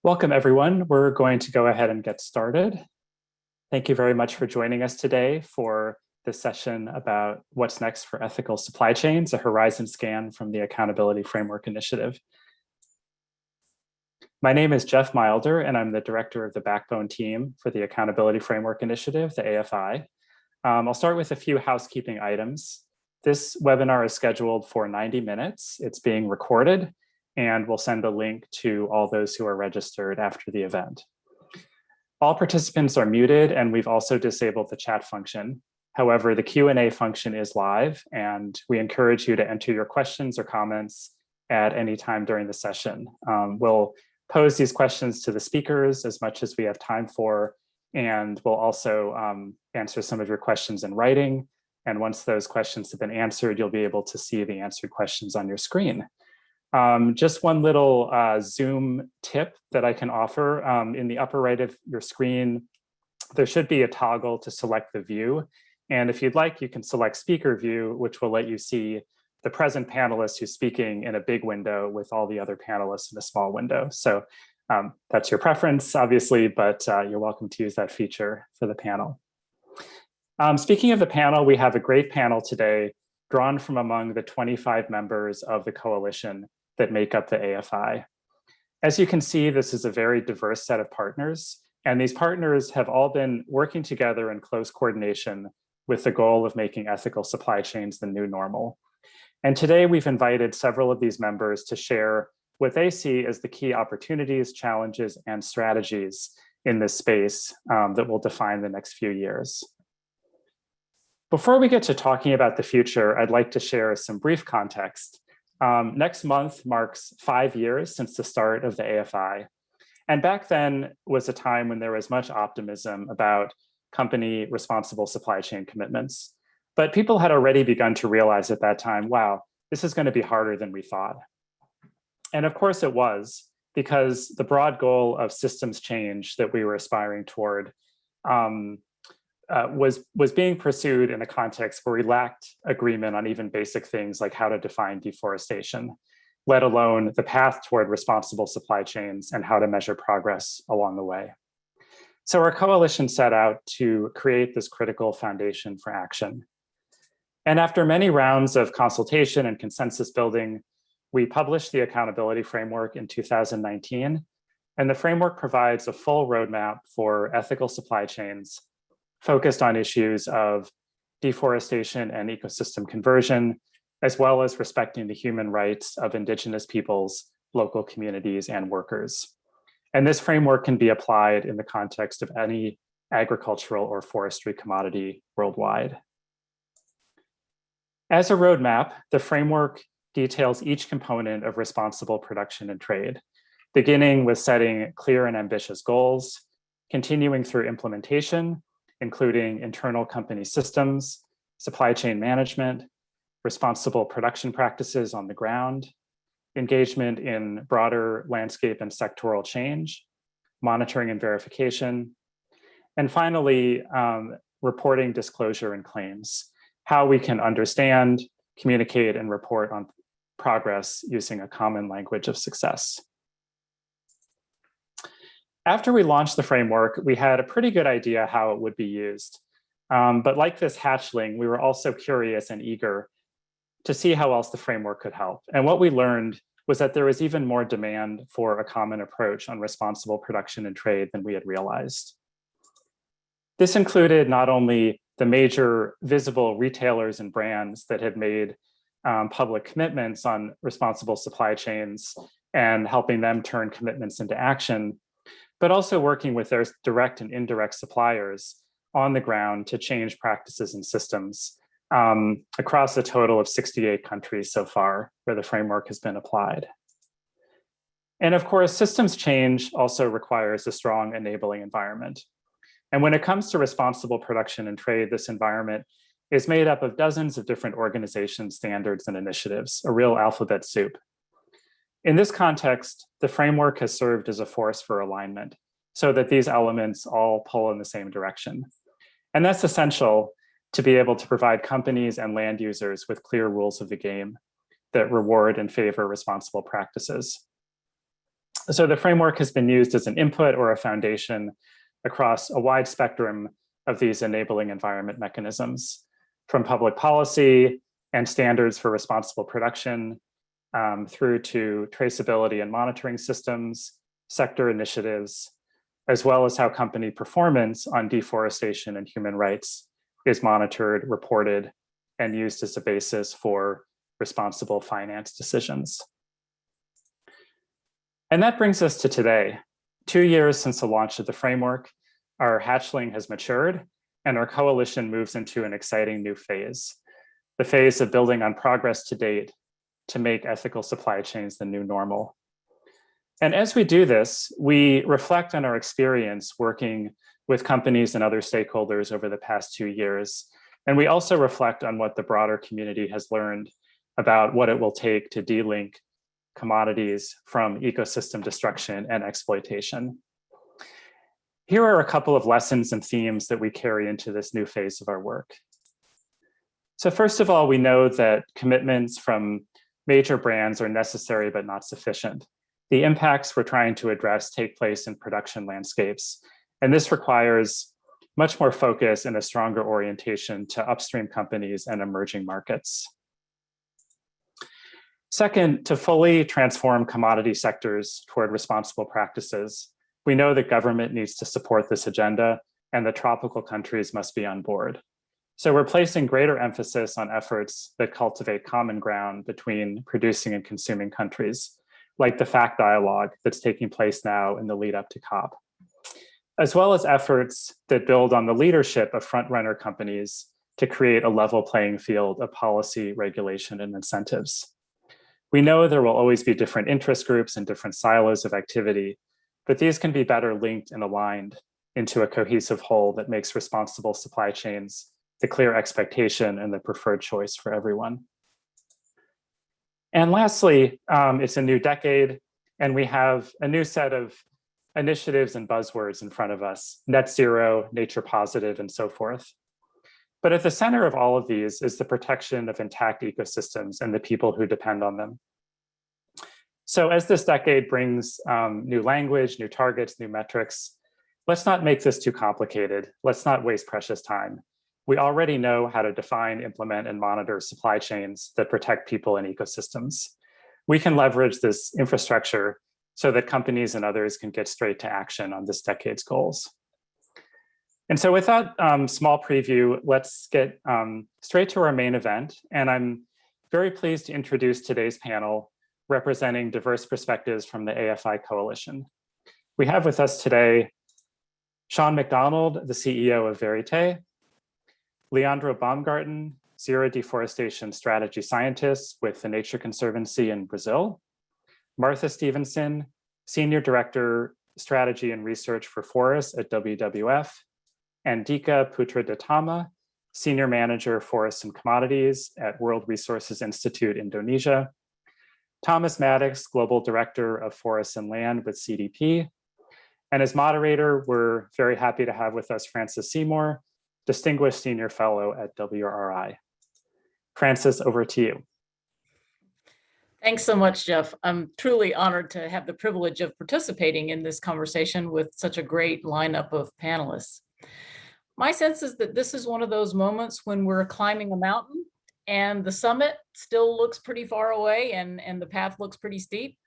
Welcome, everyone. We're going to go ahead and get started. Thank you very much for joining us today for this session about what's next for ethical supply chains, a horizon scan from the Accountability Framework Initiative. My name is Jeff Milder, and I'm the director of the backbone team for the Accountability Framework Initiative, the AFI. I'll start with a few housekeeping items. This webinar is scheduled for 90 minutes. It's being recorded, and we'll send a link to all those who are registered after the event. All participants are muted, and we've also disabled the chat function. However, the Q&A function is live, and we encourage you to enter your questions or comments at any time during the session. We'll pose these questions to the speakers as much as we have time for, and we'll also answer some of your questions in writing. And once those questions have been answered, you'll be able to see the answered questions on your screen. Just one little Zoom tip that I can offer. In the upper right of your screen, there should be a toggle to select the view. And if you'd like, you can select speaker view, which will let you see the present panelist who's speaking in a big window with all the other panelists in a small window. So that's your preference, obviously, but you're welcome to use that feature for the panel. Speaking of the panel, we have a great panel today drawn from among the 25 members of the coalition that make up the AFI. As you can see, this is a very diverse set of partners, and these partners have all been working together in close coordination with the goal of making ethical supply chains the new normal. And today we've invited several of these members to share what they see as the key opportunities, challenges, and strategies in this space that will define the next few years. Before we get to talking about the future, I'd like to share some brief context. Next month marks 5 years since the start of the AFI. And back then was a time when there was much optimism about company responsible supply chain commitments. But people had already begun to realize at that time, wow, this is going to be harder than we thought. And of course it was, because the broad goal of systems change that we were aspiring toward was being pursued in a context where we lacked agreement on even basic things like how to define deforestation, let alone the path toward responsible supply chains and how to measure progress along the way. So our coalition set out to create this critical foundation for action. And after many rounds of consultation and consensus building, we published the Accountability Framework in 2019. And the framework provides a full roadmap for ethical supply chains focused on issues of deforestation and ecosystem conversion, as well as respecting the human rights of Indigenous peoples, local communities, and workers. And this framework can be applied in the context of any agricultural or forestry commodity worldwide. As a roadmap, the framework details each component of responsible production and trade, beginning with setting clear and ambitious goals, continuing through implementation, including internal company systems, supply chain management, responsible production practices on the ground, engagement in broader landscape and sectoral change, monitoring and verification, and finally, reporting, disclosure, and claims, how we can understand, communicate, and report on progress using a common language of success. After we launched the framework, we had a pretty good idea how it would be used. But like this hatchling, we were also curious and eager to see how else the framework could help. And what we learned was that there was even more demand for a common approach on responsible production and trade than we had realized. This included not only the major visible retailers and brands that had made public commitments on responsible supply chains and helping them turn commitments into action, but also working with their direct and indirect suppliers on the ground to change practices and systems across a total of 68 countries so far where the framework has been applied. And of course, systems change also requires a strong enabling environment. And when it comes to responsible production and trade, this environment is made up of dozens of different organizations, standards, and initiatives, a real alphabet soup. In this context, the framework has served as a force for alignment so that these elements all pull in the same direction. And that's essential to be able to provide companies and land users with clear rules of the game that reward and favor responsible practices. So the framework has been used as an input or a foundation across a wide spectrum of these enabling environment mechanisms, from public policy and standards for responsible production, through to traceability and monitoring systems, sector initiatives, as well as how company performance on deforestation and human rights is monitored, reported, and used as a basis for responsible finance decisions. And that brings us to today. 2 years since the launch of the framework, our hatchling has matured and our coalition moves into an exciting new phase, the phase of building on progress to date to make ethical supply chains the new normal. And as we do this, we reflect on our experience working with companies and other stakeholders over the past 2 years. And we also reflect on what the broader community has learned about what it will take to delink commodities from ecosystem destruction and exploitation. Here are a couple of lessons and themes that we carry into this new phase of our work. So first of all, we know that commitments from major brands are necessary but not sufficient. The impacts we're trying to address take place in production landscapes, and this requires much more focus and a stronger orientation to upstream companies and emerging markets. Second, to fully transform commodity sectors toward responsible practices, we know that government needs to support this agenda and the tropical countries must be on board. So we're placing greater emphasis on efforts that cultivate common ground between producing and consuming countries, like the FACT dialogue that's taking place now in the lead up to COP, as well as efforts that build on the leadership of front-runner companies to create a level playing field of policy, regulation, and incentives. We know there will always be different interest groups and different silos of activity, but these can be better linked and aligned into a cohesive whole that makes responsible supply chains the clear expectation and the preferred choice for everyone. And lastly, it's a new decade, and we have a new set of initiatives and buzzwords in front of us: net zero, nature positive, and so forth. But at the center of all of these is the protection of intact ecosystems and the people who depend on them. So as this decade brings new language, new targets, new metrics, let's not make this too complicated. Let's not waste precious time. We already know how to define, implement, and monitor supply chains that protect people and ecosystems. We can leverage this infrastructure so that companies and others can get straight to action on this decade's goals. And so with that small preview, let's get straight to our main event. And I'm very pleased to introduce today's panel representing diverse perspectives from the AFI Coalition. We have with us today Shawn MacDonald, the CEO of Verité, Leandro Baumgarten, Zero Deforestation Strategy Scientist with the Nature Conservancy in Brazil, Martha Stevenson, Senior Director, Strategy and Research for Forests at WWF, Andika Putraditama, Senior Manager, Forests and Commodities at World Resources Institute, Indonesia, Thomas Maddox, Global Director of Forests and Land with CDP, and as moderator, we're very happy to have with us Frances Seymour, Distinguished Senior Fellow at WRI. Frances, over to you. Thanks so much, Jeff. I'm truly honored to have the privilege of participating in this conversation with such a great lineup of panelists. My sense is that this is one of those moments when we're climbing a mountain and the summit still looks pretty far away and the path looks pretty steep.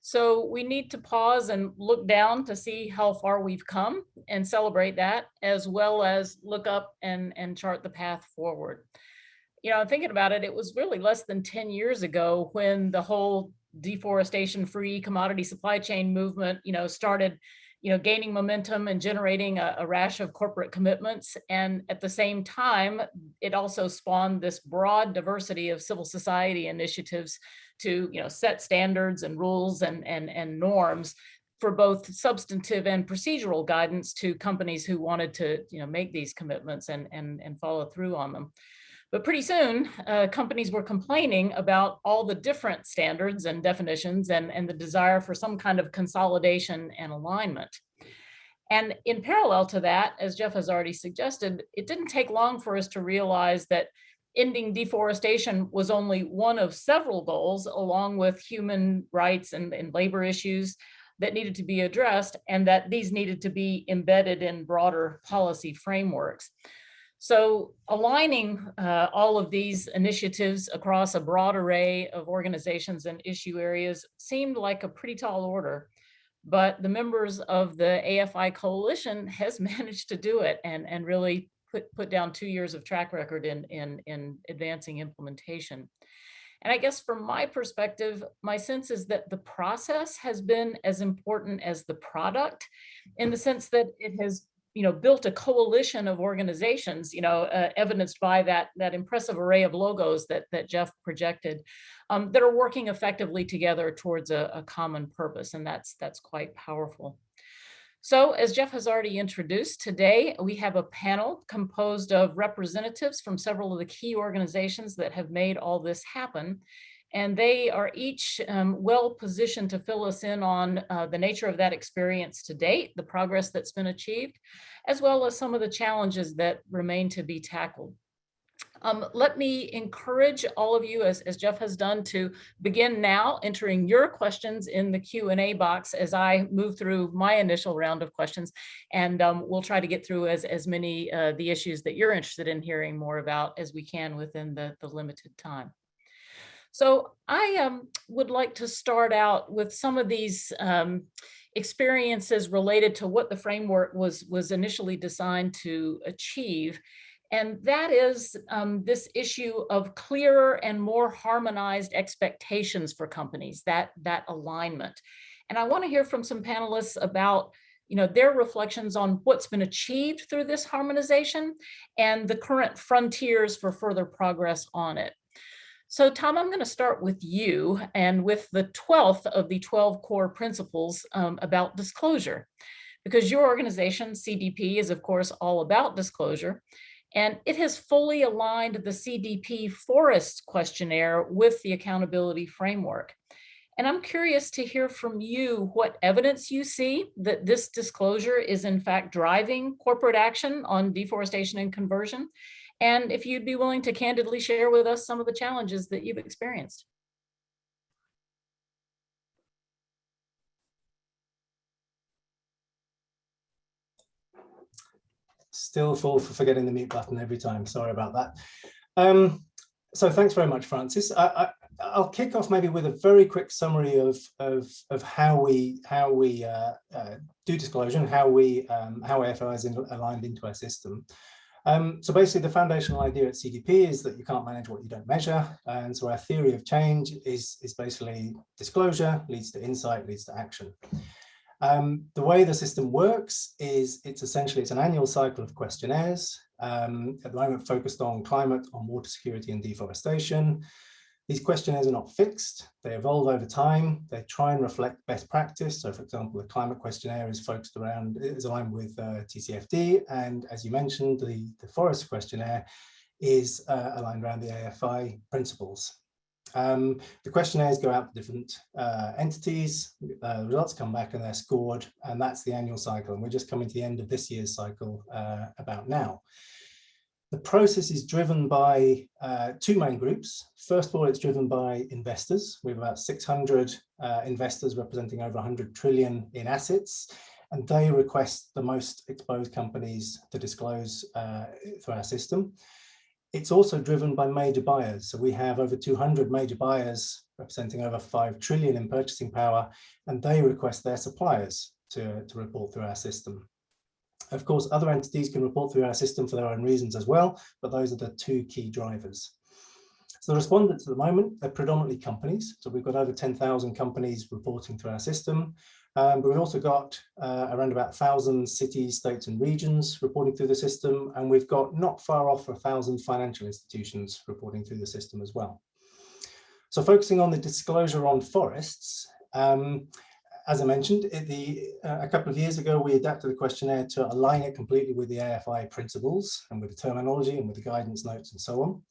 So we need to pause and look down to see how far we've come and celebrate that, as well as look up and chart the path forward. You know, thinking about it, it was really less than 10 years ago when the whole deforestation-free commodity supply chain movement, started, gaining momentum and generating a rash of corporate commitments. And at the same time, it also spawned this broad diversity of civil society initiatives to, set standards and rules and norms for both substantive and procedural guidance to companies who wanted to, make these commitments and follow through on them. But pretty soon, companies were complaining about all the different standards and definitions and the desire for some kind of consolidation and alignment. And in parallel to that, as Jeff has already suggested, it didn't take long for us to realize that ending deforestation was only one of several goals, along with human rights and labor issues, that needed to be addressed, and that these needed to be embedded in broader policy frameworks. So aligning all of these initiatives across a broad array of organizations and issue areas seemed like a pretty tall order, but the members of the AFI coalition has managed to do it and really put down 2 years of track record in advancing implementation. And I guess from my perspective, my sense is that the process has been as important as the product, in the sense that it has built a coalition of organizations, evidenced by that impressive array of logos that Jeff projected, that are working effectively together towards a common purpose. And that's quite powerful. So as Jeff has already introduced, today we have a panel composed of representatives from several of the key organizations that have made all this happen. And they are each well positioned to fill us in on the nature of that experience to date, the progress that's been achieved, as well as some of the challenges that remain to be tackled. Let me encourage all of you, as Jeff has done, to begin now entering your questions in the Q&A box as I move through my initial round of questions. And we'll try to get through as many the issues that you're interested in hearing more about as we can within the limited time. So I would like to start out with some of these experiences related to what the framework was initially designed to achieve. And that is this issue of clearer and more harmonized expectations for companies, that alignment. And I want to hear from some panelists about their reflections on what's been achieved through this harmonization and the current frontiers for further progress on it. So Tom, I'm going to start with you and with the 12th of the 12 core principles about disclosure, because your organization, CDP, is of course all about disclosure, and it has fully aligned the CDP Forest questionnaire with the accountability framework. And I'm curious to hear from you what evidence you see that this disclosure is in fact driving corporate action on deforestation and conversion, and if you'd be willing to candidly share with us some of the challenges that you've experienced. Still fall for forgetting the mute button every time. Sorry about that. So thanks very much, Francis. I'll kick off maybe with a very quick summary of how we do disclosure and how AFI is aligned into our system. So basically, the foundational idea at CDP is that you can't manage what you don't measure, and so our theory of change is basically disclosure leads to insight, leads to action. The way the system works is it's an annual cycle of questionnaires, at the moment focused on climate, on water security and deforestation. These questionnaires are not fixed, they evolve over time, they try and reflect best practice. So for example, the climate questionnaire is aligned with TCFD, and as you mentioned, the forest questionnaire is aligned around the AFI principles. The questionnaires go out to different entities, the results come back and they're scored, and that's the annual cycle. And we're just coming to the end of this year's cycle about now. The process is driven by two main groups. First of all, it's driven by investors. We have about 600 investors representing over 100 trillion in assets, and they request the most exposed companies to disclose through our system. It's also driven by major buyers. So we have over 200 major buyers representing over 5 trillion in purchasing power, and they request their suppliers to report through our system. Of course, other entities can report through our system for their own reasons as well, but those are the two key drivers. So the respondents at the moment, they're predominantly companies. So we've got over 10,000 companies reporting through our system. But we've also got around about 1,000 cities, states and regions reporting through the system. And we've got not far off 1,000 financial institutions reporting through the system as well. So focusing on the disclosure on forests, as I mentioned, a couple of years ago, we adapted the questionnaire to align it completely with the AFI principles and with the terminology and with the guidance notes and so on.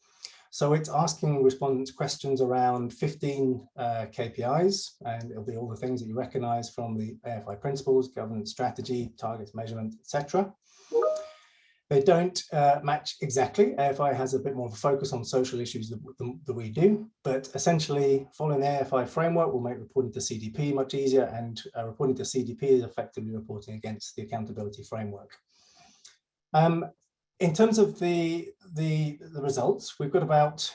So it's asking respondents questions around 15 KPIs, and it'll be all the things that you recognize from the AFI principles, governance strategy, targets, measurement, etc. They don't match exactly. AFI has a bit more of a focus on social issues than we do, but essentially following the AFI framework will make reporting to CDP much easier, and reporting to CDP is effectively reporting against the accountability framework. In terms of the results, we've got about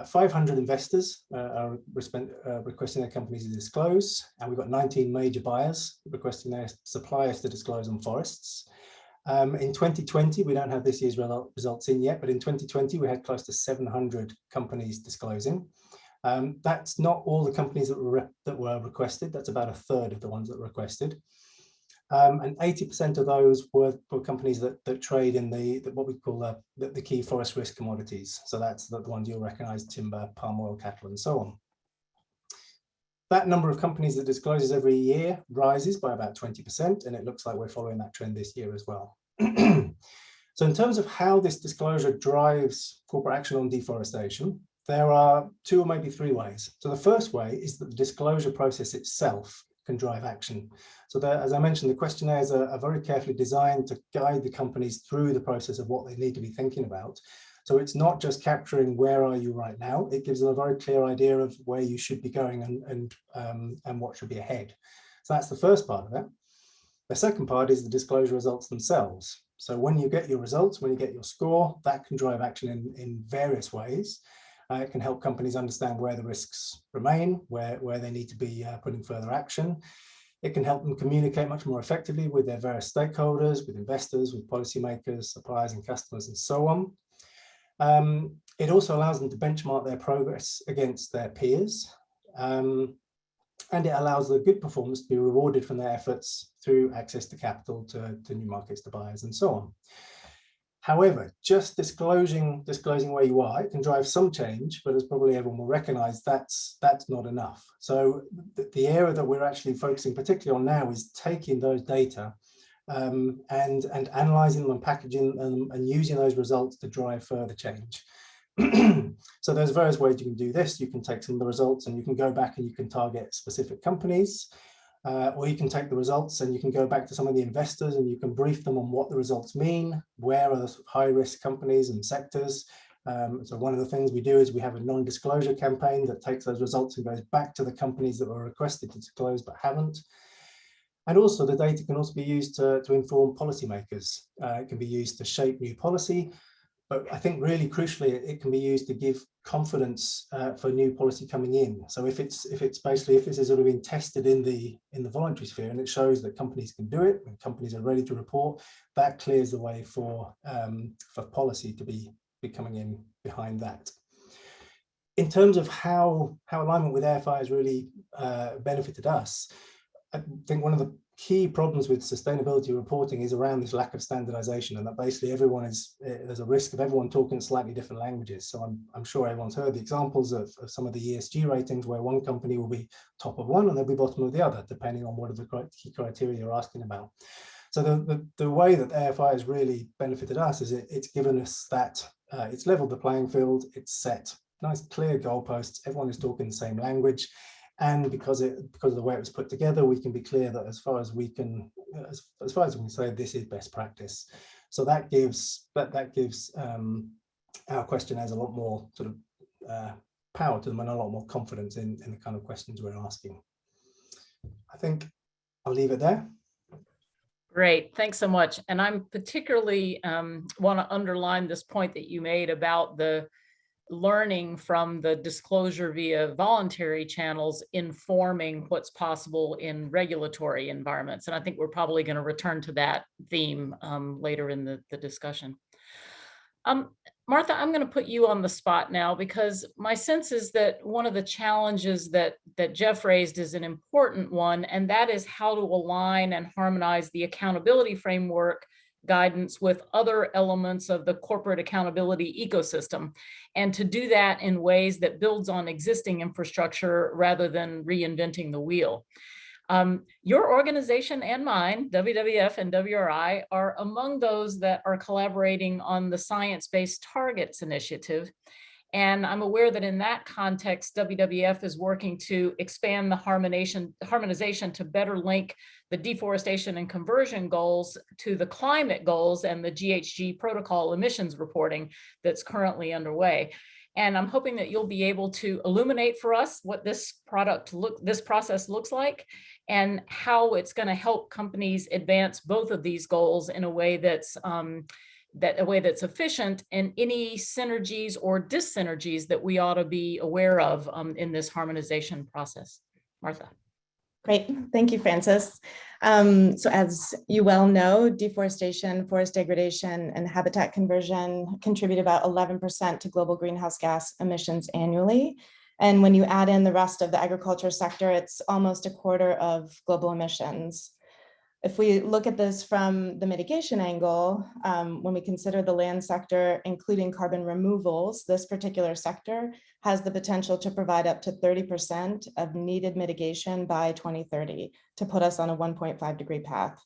500 investors are requesting their companies to disclose, and we've got 19 major buyers requesting their suppliers to disclose on forests. In 2020, we don't have this year's results in yet, but in 2020, we had close to 700 companies disclosing. That's not all the companies that were requested. That's about a third of the ones that were requested. And 80% of those were companies that trade in what we call the key forest risk commodities. So that's the ones you'll recognize: timber, palm oil, cattle, and so on. That number of companies that discloses every year rises by about 20%, and it looks like we're following that trend this year as well. So in terms of how this disclosure drives corporate action on deforestation, there are 2 or maybe 3 ways. So the first way is that the disclosure process itself can drive action. So as I mentioned, the questionnaires are very carefully designed to guide the companies through the process of what they need to be thinking about. So it's not just capturing where are you right now, it gives them a very clear idea of where you should be going and what should be ahead. So that's the first part of it. The second part is the disclosure results themselves. So when you get your results, when you get your score, that can drive action in various ways. It can help companies understand where the risks remain, where they need to be putting further action. It can help them communicate much more effectively with their various stakeholders, with investors, with policymakers, suppliers and customers, and so on. It also allows them to benchmark their progress against their peers. And it allows the good performance to be rewarded from their efforts through access to capital, to new markets, to buyers, and so on. However, just disclosing where you are, it can drive some change, but as probably everyone will recognize, that's not enough. So the area that we're actually focusing particularly on now is taking those data and analyzing them and packaging them and using those results to drive further change. So there's various ways you can do this. You can take some of the results and you can go back and you can target specific companies, or you can take the results and you can go back to some of the investors and you can brief them on what the results mean, where are the high-risk companies and sectors. So one of the things we do is we have a non-disclosure campaign that takes those results and goes back to the companies that were requested to disclose but haven't. And also the data can also be used to inform policymakers. It can be used to shape new policy. But I think really crucially, it can be used to give confidence for new policy coming in. So if this is sort of being tested in the voluntary sphere and it shows that companies can do it and companies are ready to report, that clears the way for policy to be coming in behind that. In terms of how alignment with AFI has really benefited us, I think one of the key problems with sustainability reporting is around this lack of standardization, and that basically there's a risk of everyone talking slightly different languages. So I'm sure everyone's heard the examples of some of the ESG ratings where one company will be top of one and they'll be bottom of the other, depending on what are the key criteria you're asking about. So the way that AFI has really benefited us is it's given us that, it's leveled the playing field, it's set nice clear goalposts, everyone is talking the same language. And because of the way it was put together, we can be clear that as far as we can say, this is best practice. So that gives our questionnaires a lot more sort of power to them and a lot more confidence in the kind of questions we're asking. I think I'll leave it there. Great, thanks so much. And I'm particularly want to underline this point that you made about the learning from the disclosure via voluntary channels informing what's possible in regulatory environments. And I think we're probably going to return to that theme later in the discussion. Martha, I'm going to put you on the spot now because my sense is that one of the challenges that Jeff raised is an important one, and that is how to align and harmonize the accountability framework guidance with other elements of the corporate accountability ecosystem, and to do that in ways that builds on existing infrastructure rather than reinventing the wheel. Your organization and mine, WWF and WRI, are among those that are collaborating on the Science-Based Targets Initiative. And I'm aware that in that context, WWF is working to expand the harmonization to better link the deforestation and conversion goals to the climate goals and the GHG protocol emissions reporting that's currently underway. And I'm hoping that you'll be able to illuminate for us what this process looks like and how it's going to help companies advance both of these goals in a way that's efficient, and any synergies or dyssynergies that we ought to be aware of in this harmonization process. Martha. Great, thank you, Francis. So as you well know, deforestation, forest degradation, and habitat conversion contribute about 11% to global greenhouse gas emissions annually. And when you add in the rest of the agriculture sector, it's almost a quarter of global emissions. If we look at this from the mitigation angle, when we consider the land sector, including carbon removals, this particular sector has the potential to provide up to 30% of needed mitigation by 2030 to put us on a 1.5 degree path.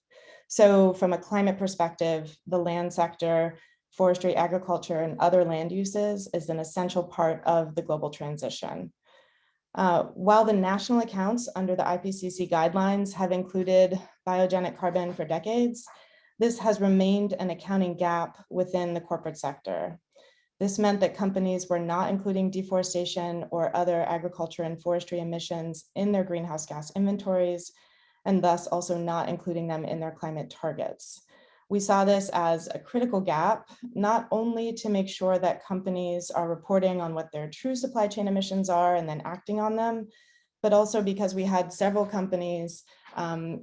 So from a climate perspective, the land sector, forestry, agriculture, and other land uses is an essential part of the global transition. While the national accounts under the IPCC guidelines have included biogenic carbon for decades, this has remained an accounting gap within the corporate sector. This meant that companies were not including deforestation or other agriculture and forestry emissions in their greenhouse gas inventories, and thus also not including them in their climate targets. We saw this as a critical gap, not only to make sure that companies are reporting on what their true supply chain emissions are and then acting on them, but also because we had several companies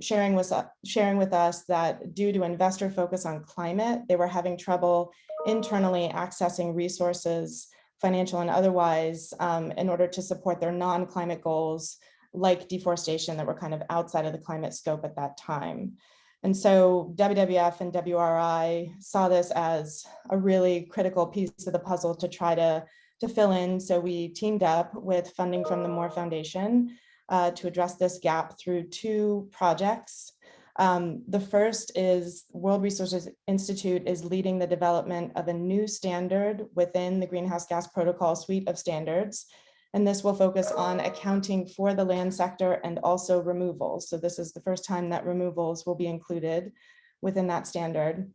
sharing with us that due to investor focus on climate, they were having trouble internally accessing resources, financial and otherwise, in order to support their non-climate goals, like deforestation, that were kind of outside of the climate scope at that time. And so WWF and WRI saw this as a really critical piece of the puzzle to try to fill in. So we teamed up with funding from the Moore Foundation to address this gap through two projects. The first is World Resources Institute is leading the development of a new standard within the Greenhouse Gas Protocol suite of standards. And this will focus on accounting for the land sector and also removals. So this is the first time that removals will be included within that standard.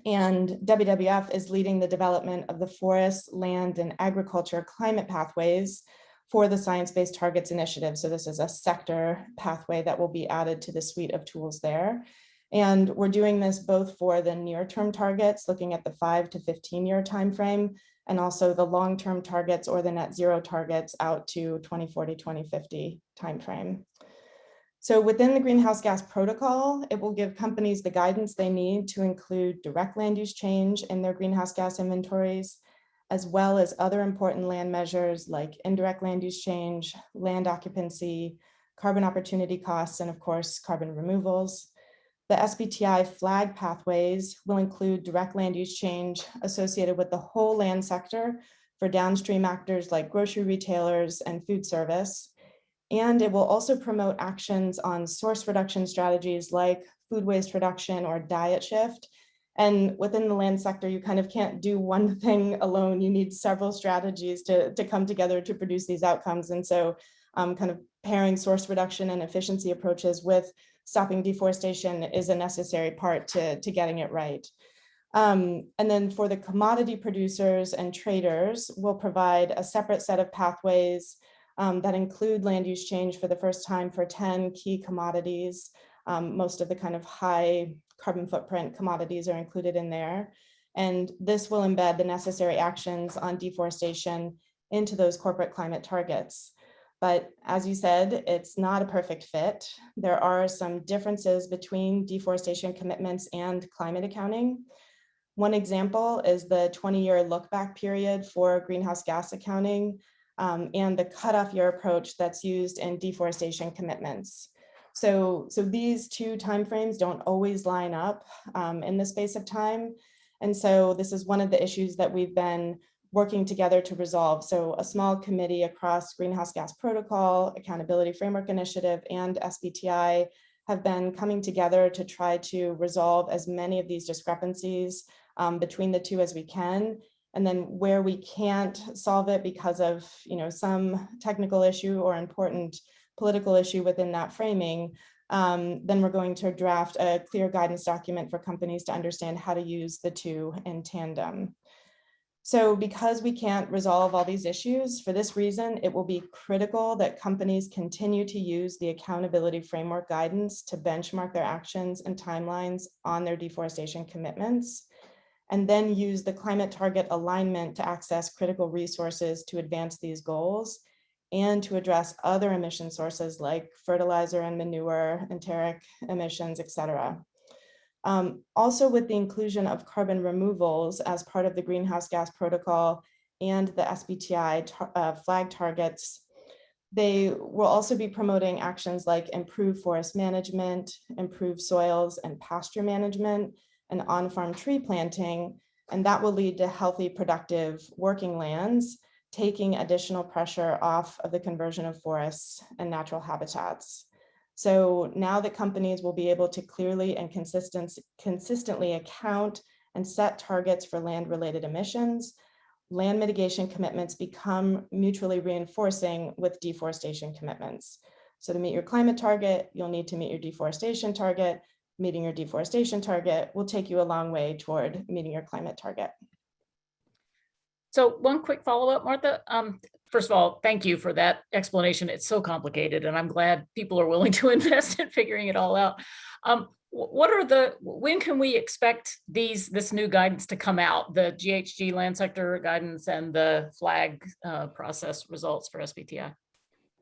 And WWF is leading the development of the forest, land, and agriculture climate pathways for the Science-Based Targets Initiative. So this is a sector pathway that will be added to the suite of tools there. And we're doing this both for the near-term targets, looking at the 5 to 15-year timeframe, and also the long-term targets or the net zero targets out to 2040, 2050 timeframe. So within the greenhouse gas protocol, it will give companies the guidance they need to include direct land use change in their greenhouse gas inventories, as well as other important land measures like indirect land use change, land occupancy, carbon opportunity costs, and of course, carbon removals. The SBTI flag pathways will include direct land use change associated with the whole land sector for downstream actors like grocery retailers and food service. And it will also promote actions on source reduction strategies like food waste reduction or diet shift. And within the land sector, you kind of can't do one thing alone. You need several strategies to come together to produce these outcomes. And so kind of pairing source reduction and efficiency approaches with stopping deforestation is a necessary part to getting it right. And then for the commodity producers and traders, we'll provide a separate set of pathways that include land use change for the first time for 10 key commodities. Most of the kind of high carbon footprint commodities are included in there. And this will embed the necessary actions on deforestation into those corporate climate targets. But as you said, it's not a perfect fit. There are some differences between deforestation commitments and climate accounting. One example is the 20-year look back period for greenhouse gas accounting and the cutoff year approach that's used in deforestation commitments. So these two timeframes don't always line up in the space of time. And so this is one of the issues that we've been working together to resolve. So a small committee across Greenhouse Gas Protocol, Accountability Framework Initiative, and SBTI have been coming together to try to resolve as many of these discrepancies between the two as we can. And then where we can't solve it because of, some technical issue or important political issue within that framing, then we're going to draft a clear guidance document for companies to understand how to use the two in tandem. So because we can't resolve all these issues, for this reason, it will be critical that companies continue to use the accountability framework guidance to benchmark their actions and timelines on their deforestation commitments, and then use the climate target alignment to access critical resources to advance these goals and to address other emission sources like fertilizer and manure, enteric emissions, et cetera. Also, with the inclusion of carbon removals as part of the greenhouse gas protocol and the SBTi flag targets, they will also be promoting actions like improved forest management, improved soils and pasture management, and on-farm tree planting, and that will lead to healthy, productive working lands, taking additional pressure off of the conversion of forests and natural habitats. So now that companies will be able to clearly and consistently account and set targets for land-related emissions, land mitigation commitments become mutually reinforcing with deforestation commitments. So to meet your climate target, you'll need to meet your deforestation target. Meeting your deforestation target will take you a long way toward meeting your climate target. So one quick follow-up, Martha. First of all, thank you for that explanation. It's so complicated, and I'm glad people are willing to invest in figuring it all out. When can we expect this new guidance to come out, the GHG land sector guidance and the flag process results for SBTi?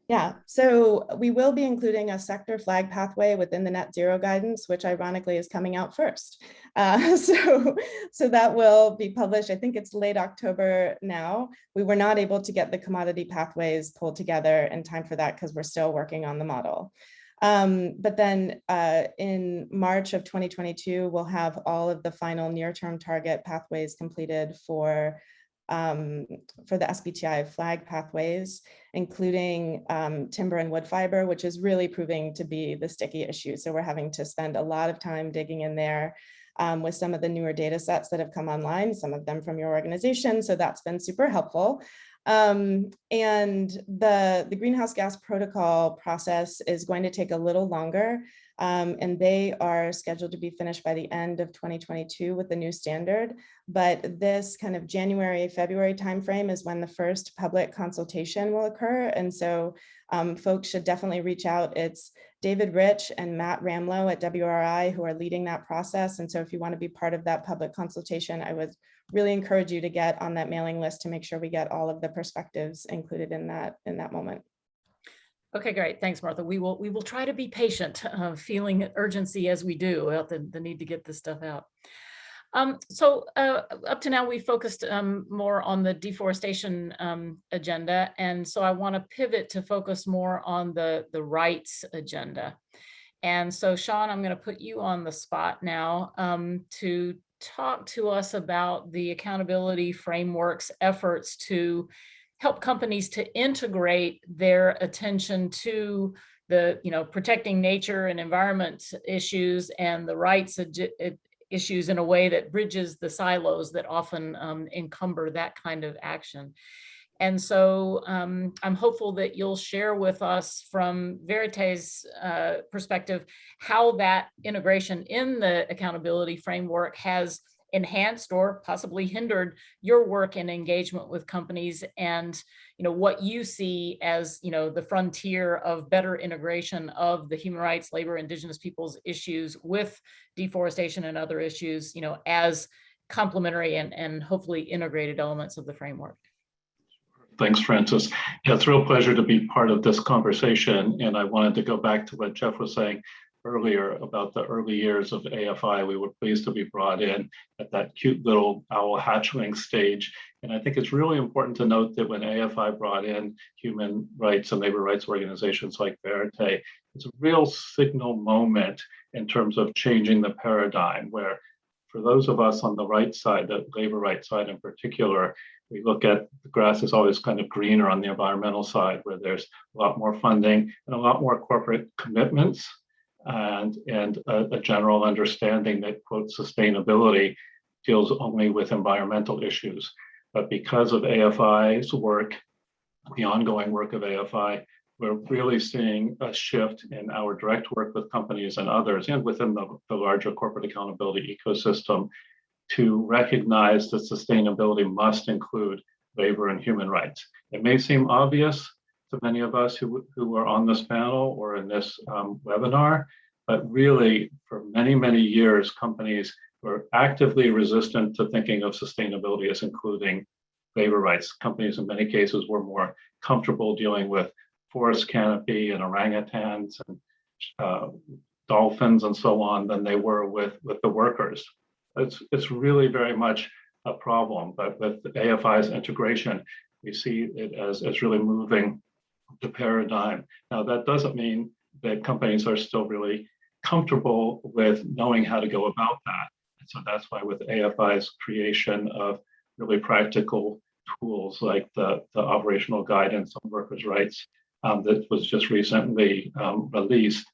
Yeah, so we will be including a sector flag pathway within the net zero guidance, which ironically is coming out first. So that will be published. I think it's late October now. We were not able to get the commodity pathways pulled together in time for that because we're still working on the model. But then in March of 2022, we'll have all of the final near-term target pathways completed for the SBTi flag pathways, including timber and wood fiber, which is really proving to be the sticky issue. So we're having to spend a lot of time digging in there with some of the newer data sets that have come online, some of them from your organization. So that's been super helpful. And the greenhouse gas protocol process is going to take a little longer. And they are scheduled to be finished by the end of 2022 with the new standard. But this kind of January, February timeframe is when the first public consultation will occur. And so folks should definitely reach out. It's David Rich and Matt Ramlow at WRI who are leading that process. And so if you want to be part of that public consultation, I would really encourage you to get on that mailing list to make sure we get all of the perspectives included in that moment. Okay, great. Thanks, Martha. We will try to be patient, feeling urgency as we do about the need to get this stuff out. So up to now, we focused more on the deforestation agenda. And so I want to pivot to focus more on the rights agenda. And so, Shawn, I'm going to put you on the spot now to talk to us about the accountability framework's efforts to help companies to integrate their attention to the, protecting nature and environment issues and the rights issues in a way that bridges the silos that often encumber that kind of action. And so I'm hopeful that you'll share with us from Verité's perspective how that integration in the accountability framework has enhanced or possibly hindered your work and engagement with companies, and what you see as the frontier of better integration of the human rights, labor, indigenous peoples issues with deforestation and other issues, as complementary and hopefully integrated elements of the framework. Thanks, Frances. Yeah, it's a real pleasure to be part of this conversation. And I wanted to go back to what Jeff was saying earlier about the early years of AFI. We were pleased to be brought in at that cute little owl hatchling stage. And I think it's really important to note that when AFI brought in human rights and labor rights organizations like Verité, it's a real signal moment in terms of changing the paradigm, where for those of us on the right side, the labor rights side in particular, we look at the grass is always kind of greener on the environmental side, where there's a lot more funding and a lot more corporate commitments and a general understanding that, quote, sustainability deals only with environmental issues. But because of AFI's work, the ongoing work of AFI, we're really seeing a shift in our direct work with companies and others, and within the larger corporate accountability ecosystem, to recognize that sustainability must include labor and human rights. It may seem obvious to many of us who are on this panel or in this webinar, but really for many, many years, companies were actively resistant to thinking of sustainability as including labor rights. Companies in many cases were more comfortable dealing with forest canopy and orangutans and dolphins and so on than they were with the workers. It's really very much a problem, but with the AFI's integration, we see it as really moving the paradigm. Now, that doesn't mean that companies are still really comfortable with knowing how to go about that. And so that's why with AFI's creation of really practical tools like the operational guidance on workers' rights that was just recently released,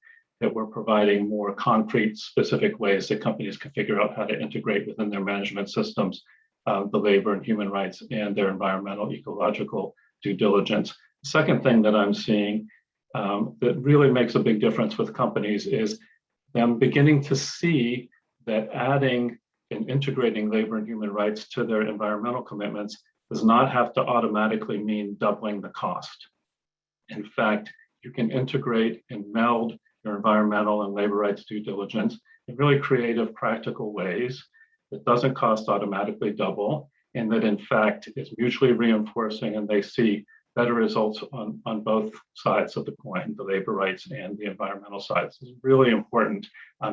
that we're providing more concrete, specific ways that companies can figure out how to integrate within their management systems the labor and human rights and their environmental ecological due diligence. The second thing that I'm seeing that really makes a big difference with companies is them beginning to see that adding and integrating labor and human rights to their environmental commitments does not have to automatically mean doubling the cost. In fact, you can integrate and meld your environmental and labor rights due diligence in really creative, practical ways that doesn't cost automatically double, and that in fact is mutually reinforcing, and they see better results on both sides of the coin, the labor rights and the environmental sides. This is really important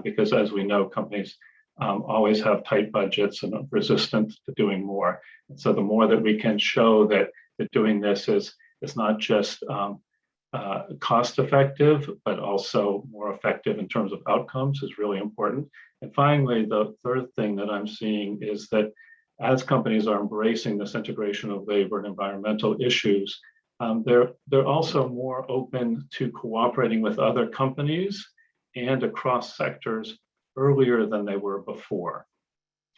because, as we know, companies always have tight budgets and are resistant to doing more. And so the more that we can show that doing this is not just cost effective, but also more effective in terms of outcomes is really important. And finally, the third thing that I'm seeing is that as companies are embracing this integration of labor and environmental issues, they're also more open to cooperating with other companies and across sectors earlier than they were before,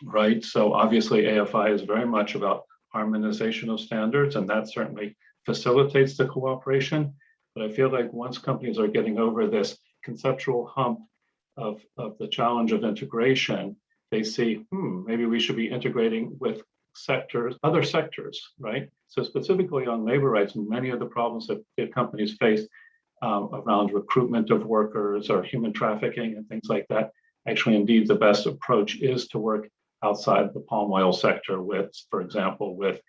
right? So obviously AFI is very much about harmonization of standards, and that certainly facilitates the cooperation. But I feel like once companies are getting over this conceptual hump of the challenge of integration, they see, maybe we should be integrating with other sectors, right? So specifically on labor rights, many of the problems that companies face around recruitment of workers or human trafficking and things like that, actually, indeed, the best approach is to work outside the palm oil sector with, for example, with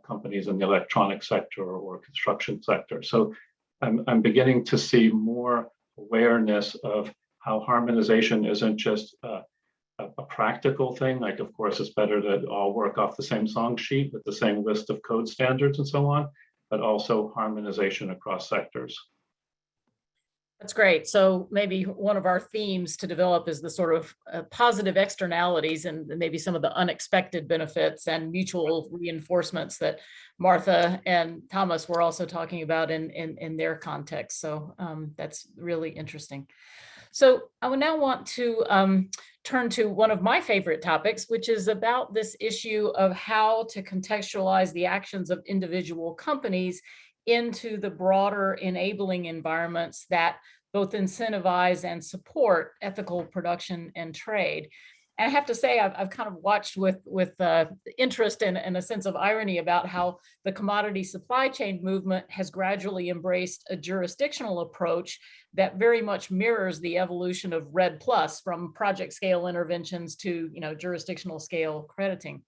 companies in the electronic sector or construction sector. So I'm beginning to see more awareness of how harmonization isn't just a practical thing. Like, of course, it's better to all work off the same song sheet with the same list of code standards and so on, but also harmonization across sectors. That's great. So maybe one of our themes to develop is the sort of positive externalities and maybe some of the unexpected benefits and mutual reinforcements that Martha and Thomas were also talking about in their context. So that's really interesting. So I would now want to turn to one of my favorite topics, which is about this issue of how to contextualize the actions of individual companies into the broader enabling environments that both incentivize and support ethical production and trade. And I have to say, I've kind of watched with interest and a sense of irony about how the commodity supply chain movement has gradually embraced a jurisdictional approach that very much mirrors the evolution of RED+, from project scale interventions to jurisdictional scale crediting.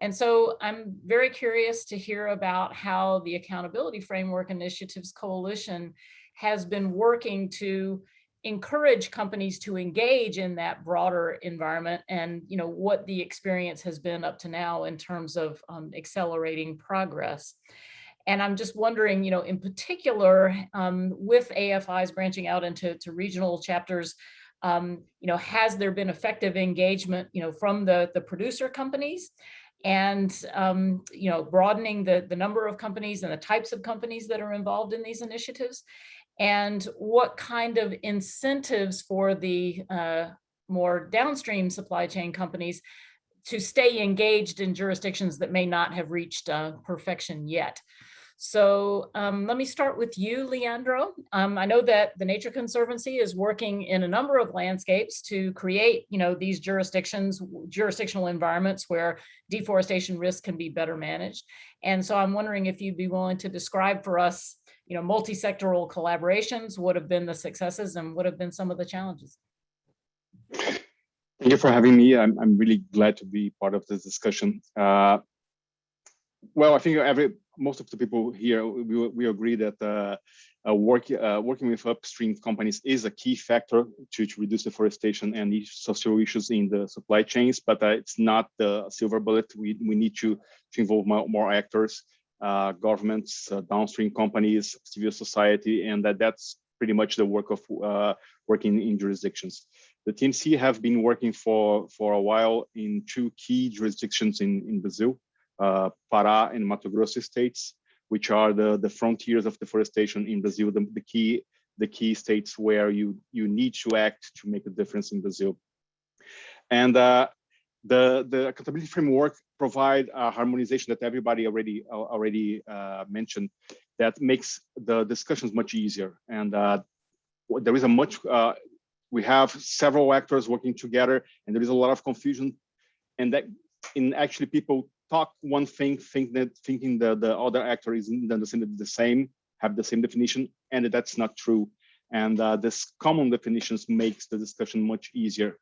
And so I'm very curious to hear about how the Accountability Framework Initiatives Coalition has been working to encourage companies to engage in that broader environment, and what the experience has been up to now in terms of accelerating progress. And I'm just wondering, in particular, with AFIs branching out into regional chapters, has there been effective engagement, from the producer companies? And broadening the number of companies and the types of companies that are involved in these initiatives, and what kind of incentives for the more downstream supply chain companies to stay engaged in jurisdictions that may not have reached perfection yet. So let me start with you, Leandro. I know that the Nature Conservancy is working in a number of landscapes to create, these jurisdictional environments where deforestation risk can be better managed. And so I'm wondering if you'd be willing to describe for us, multi-sectoral collaborations, what have been the successes and what have been some of the challenges? Thank you for having me. I'm really glad to be part of this discussion. Well, I think most of the people here, we agree that working with upstream companies is a key factor to reduce deforestation and social issues in the supply chains, but it's not the silver bullet. We need to involve more actors, governments, downstream companies, civil society, and that's pretty much the work of working in jurisdictions. The TMC have been working for a while in two key jurisdictions in Brazil, Pará and Mato Grosso states, which are the frontiers of deforestation in Brazil, the key states where you need to act to make a difference in Brazil. And the accountability framework provide a harmonization that everybody already mentioned that makes the discussions much easier. And there is we have several actors working together, and there is a lot of confusion, and that actually people talk one thing, thinking that the other actor isn't understanding the same, have the same definition, and that's not true. And this common definitions makes the discussion much easier.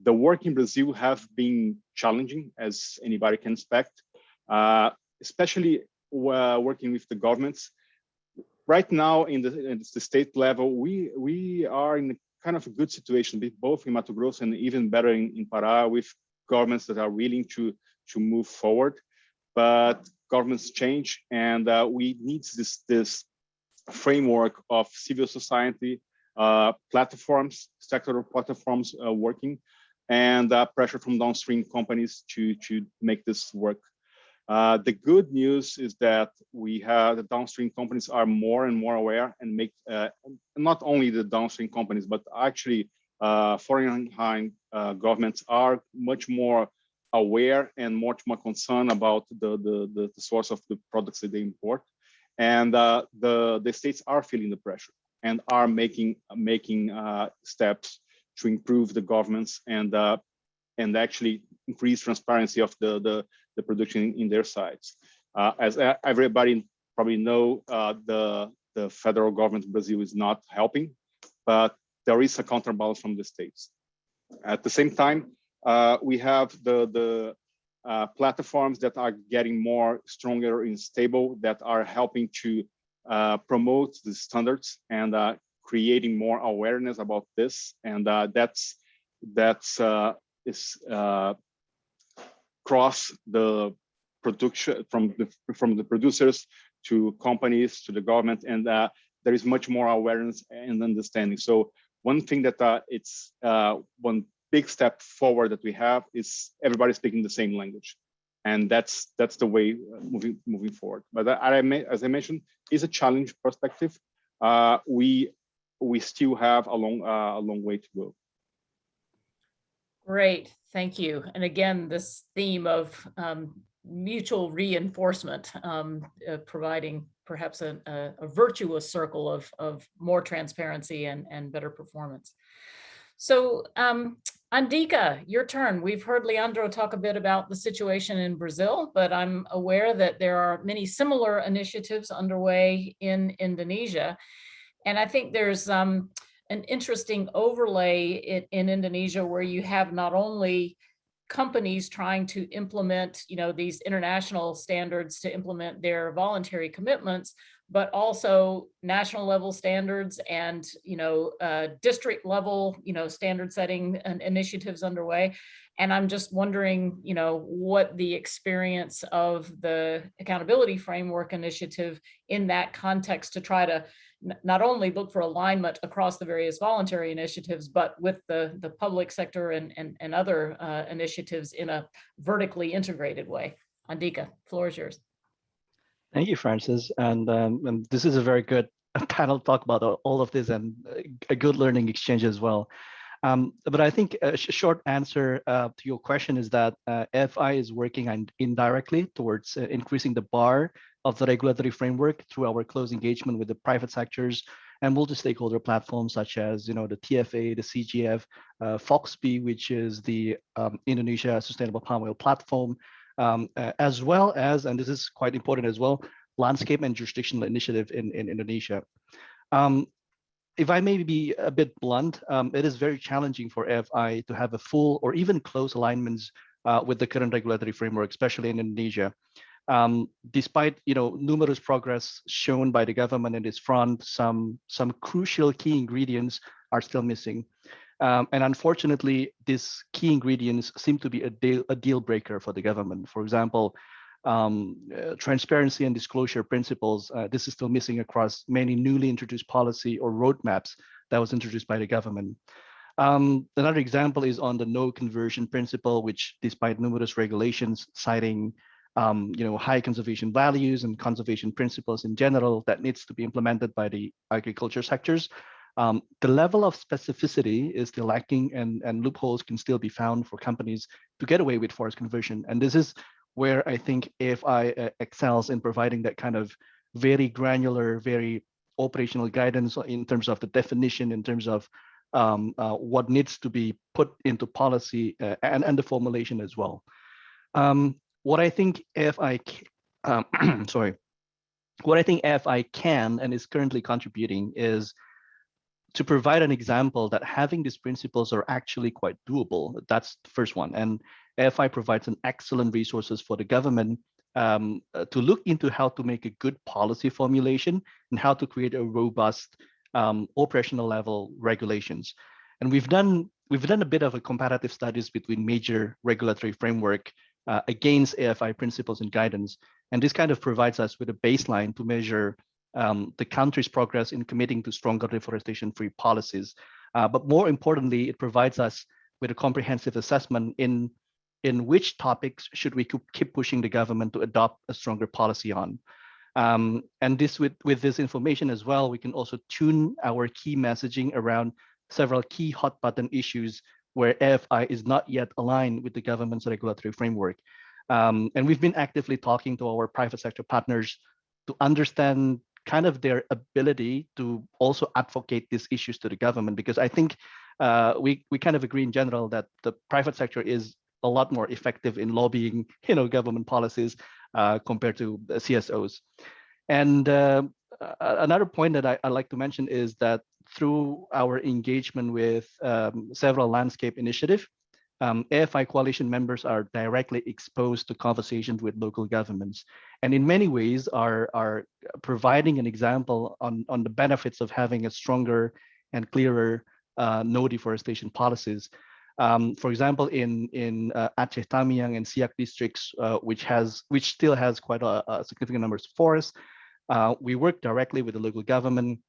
The work in Brazil have been challenging, as anybody can expect, especially working with the governments. Right now, in the state level, we are in a kind of a good situation, both in Mato Grosso and even better in Pará, with governments that are willing to move forward. But governments change, and we need this framework of civil society, platforms, sectoral platforms working, and pressure from downstream companies to make this work. The good news is that the downstream companies are more and more aware and make not only the downstream companies, but actually foreign governments are much more aware and much more concerned about the source of the products that they import. And the states are feeling the pressure and are making steps to improve the governance and actually increase transparency of the production in their sites. As everybody probably know, the federal government in Brazil is not helping, but there is a counterbalance from the states. At the same time, we have the platforms that are getting more stronger and stable, that are helping to promote the standards and creating more awareness about this, and that's cross the production from the producers to companies to the government, and there is much more awareness and understanding. So one thing that it's one big step forward that we have is everybody speaking the same language, and that's the way moving forward. But as I mentioned, is a challenge perspective. We still have a long way to go. Great, thank you. And again, this theme of mutual reinforcement, providing perhaps a virtuous circle of more transparency and better performance. So Andika, your turn. We've heard Leandro talk a bit about the situation in Brazil, but I'm aware that there are many similar initiatives underway in Indonesia. And I think there's an interesting overlay in Indonesia, where you have not only companies trying to implement, these international standards to implement their voluntary commitments, but also national level standards and, district level, standard setting and initiatives underway. And I'm just wondering, what the experience of the Accountability Framework Initiative in that context, to try to not only look for alignment across the various voluntary initiatives, but with the public sector and other initiatives in a vertically integrated way. Andika, floor is yours. Thank you, Francis. And this is a very good panel talk about all of this, and a good learning exchange as well. But I think a short answer to your question is that AFI is working indirectly towards increasing the bar of the regulatory framework through our close engagement with the private sectors and multi-stakeholder platforms such as, the TFA, the CGF, Foxby, which is the Indonesia Sustainable Palm Oil Platform, as well as, and this is quite important as well, landscape and jurisdictional initiative in Indonesia. If I may be a bit blunt, it is very challenging for AFI to have a full or even close alignments with the current regulatory framework, especially in Indonesia. Despite numerous progress shown by the government in this front, some crucial key ingredients are still missing. And unfortunately, these key ingredients seem to be a deal breaker for the government. For example, transparency and disclosure principles, this is still missing across many newly introduced policy or roadmaps that was introduced by the government. Another example is on the no conversion principle, which despite numerous regulations citing high conservation values and conservation principles in general that needs to be implemented by the agriculture sectors, the level of specificity is still lacking, and loopholes can still be found for companies to get away with forest conversion. And this is where I think AFI excels in providing that kind of very granular, very operational guidance in terms of the definition, in terms of what needs to be put into policy and the formulation as well. What I think AFI, what I think AFI can and is currently contributing is to provide an example that having these principles are actually quite doable. That's the first one. And AFI provides an excellent resources for the government to look into how to make a good policy formulation and how to create a robust operational level regulations. And we've done a bit of a comparative studies between major regulatory framework against AFI principles and guidance. And this kind of provides us with a baseline to measure the country's progress in committing to stronger deforestation-free policies. But more importantly, it provides us with a comprehensive assessment in which topics should we keep pushing the government to adopt a stronger policy on. And this with this information as well, we can also tune our key messaging around several key hot button issues where AFI is not yet aligned with the government's regulatory framework. And we've been actively talking to our private sector partners to understand kind of their ability to also advocate these issues to the government, because I think we kind of agree in general that the private sector is a lot more effective in lobbying, government policies compared to CSOs. And another point that I'd like to mention is that through our engagement with several landscape initiatives, AFI coalition members are directly exposed to conversations with local governments, and in many ways are providing an example on the benefits of having a stronger and clearer no deforestation policies. For example, in Aceh Tamiang and Siak districts, which still has quite a significant number of forests, we work directly with the local government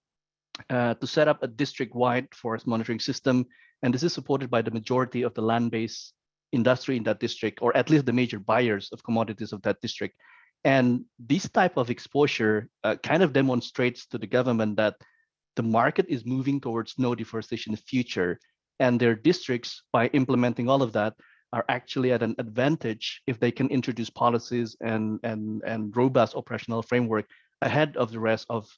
to set up a district-wide forest monitoring system. And this is supported by the majority of the land-based industry in that district, or at least the major buyers of commodities of that district. And this type of exposure kind of demonstrates to the government that the market is moving towards no deforestation in the future. And their districts, by implementing all of that, are actually at an advantage if they can introduce policies and robust operational framework ahead of the rest of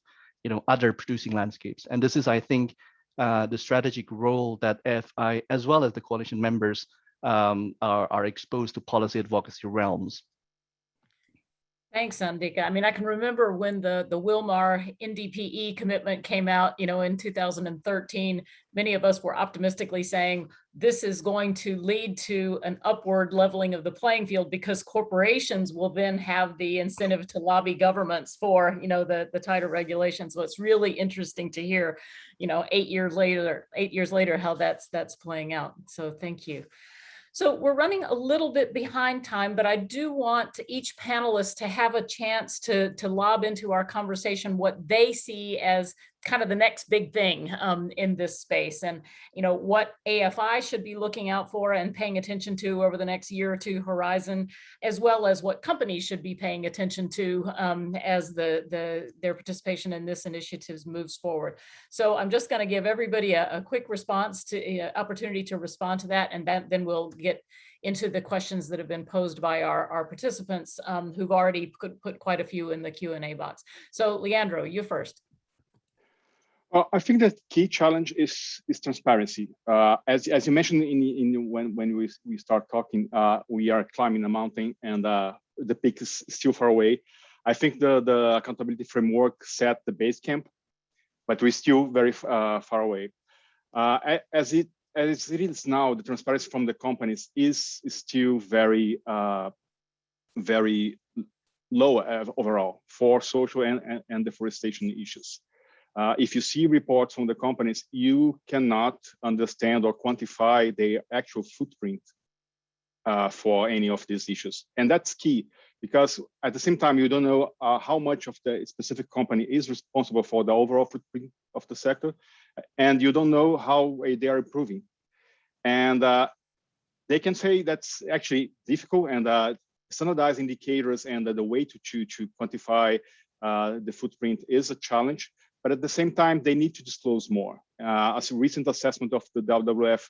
other producing landscapes. And this is, I think, the strategic role that AFI, as well as the coalition members, are exposed to policy advocacy realms. Thanks, Andika. I mean, I can remember when the Wilmar NDPE commitment came out, in 2013, many of us were optimistically saying this is going to lead to an upward leveling of the playing field because corporations will then have the incentive to lobby governments for, the tighter regulations. So it's really interesting to hear, 8 years later, how that's playing out. So thank you. So we're running a little bit behind time, but I do want each panelist to have a chance to lob into our conversation what they see as kind of the next big thing in this space, and what AFI should be looking out for and paying attention to over the next year or two horizon, as well as what companies should be paying attention to as their participation in this initiative moves forward. So I'm just going to give everybody a quick response to opportunity to respond to that, and then we'll get into the questions that have been posed by our participants who've already put quite a few in the Q&A box. So Leandro, you first. I think the key challenge is transparency. As you mentioned when we start talking, we are climbing a mountain and the peak is still far away. I think the accountability framework set the base camp, but we're still very far away. As it is now, the transparency from the companies is still very low overall for social and deforestation issues. If you see reports from the companies, you cannot understand or quantify their actual footprint for any of these issues. And that's key, because at the same time, you don't know how much of the specific company is responsible for the overall footprint of the sector, and you don't know how they are improving. And they can say that's actually difficult, and standardized indicators and the way to quantify the footprint is a challenge. But at the same time, they need to disclose more. As a recent assessment of the WWF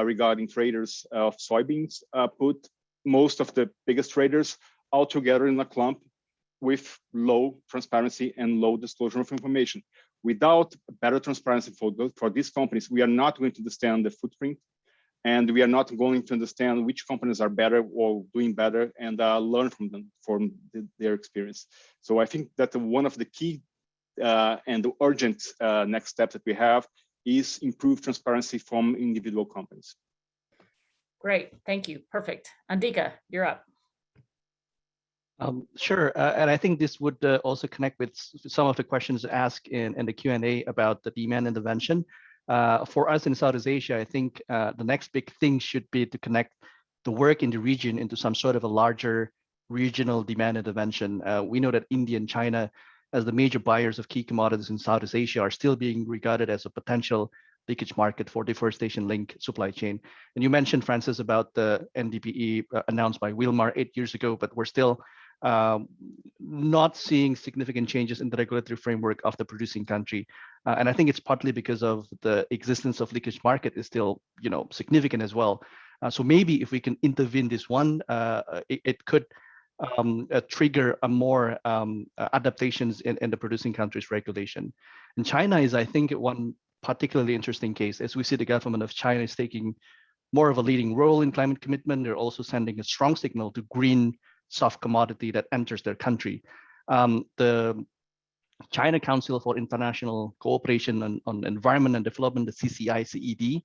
regarding traders of soybeans put most of the biggest traders all together in a clump with low transparency and low disclosure of information. Without better transparency for these companies, we are not going to understand the footprint, and we are not going to understand which companies are better or doing better, and learn from them, from their experience. So I think that one of the key and the urgent next steps that we have is improved transparency from individual companies. Great, thank you, perfect. Andika, you're up. Sure, and I think this would also connect with some of the questions asked in the Q&A about the demand intervention. For us in Southeast Asia, I think the next big thing should be to connect the work in the region into some sort of a larger regional demand intervention. We know that India and China, as the major buyers of key commodities in Southeast Asia, are still being regarded as a potential leakage market for deforestation-linked supply chain. And you mentioned, Francis, about the NDPE announced by Wilmar 8 years ago, but we're still not seeing significant changes in the regulatory framework of the producing country. And I think it's partly because of the existence of leakage market is still, significant as well. So maybe if we can intervene this one, it could trigger a more adaptations in the producing countries' regulation. And China is, I think, one particularly interesting case, as we see the government of China is taking more of a leading role in climate commitment. They're also sending a strong signal to green soft commodity that enters their country. The China Council for International Cooperation on Environment and Development, the CCI-CED,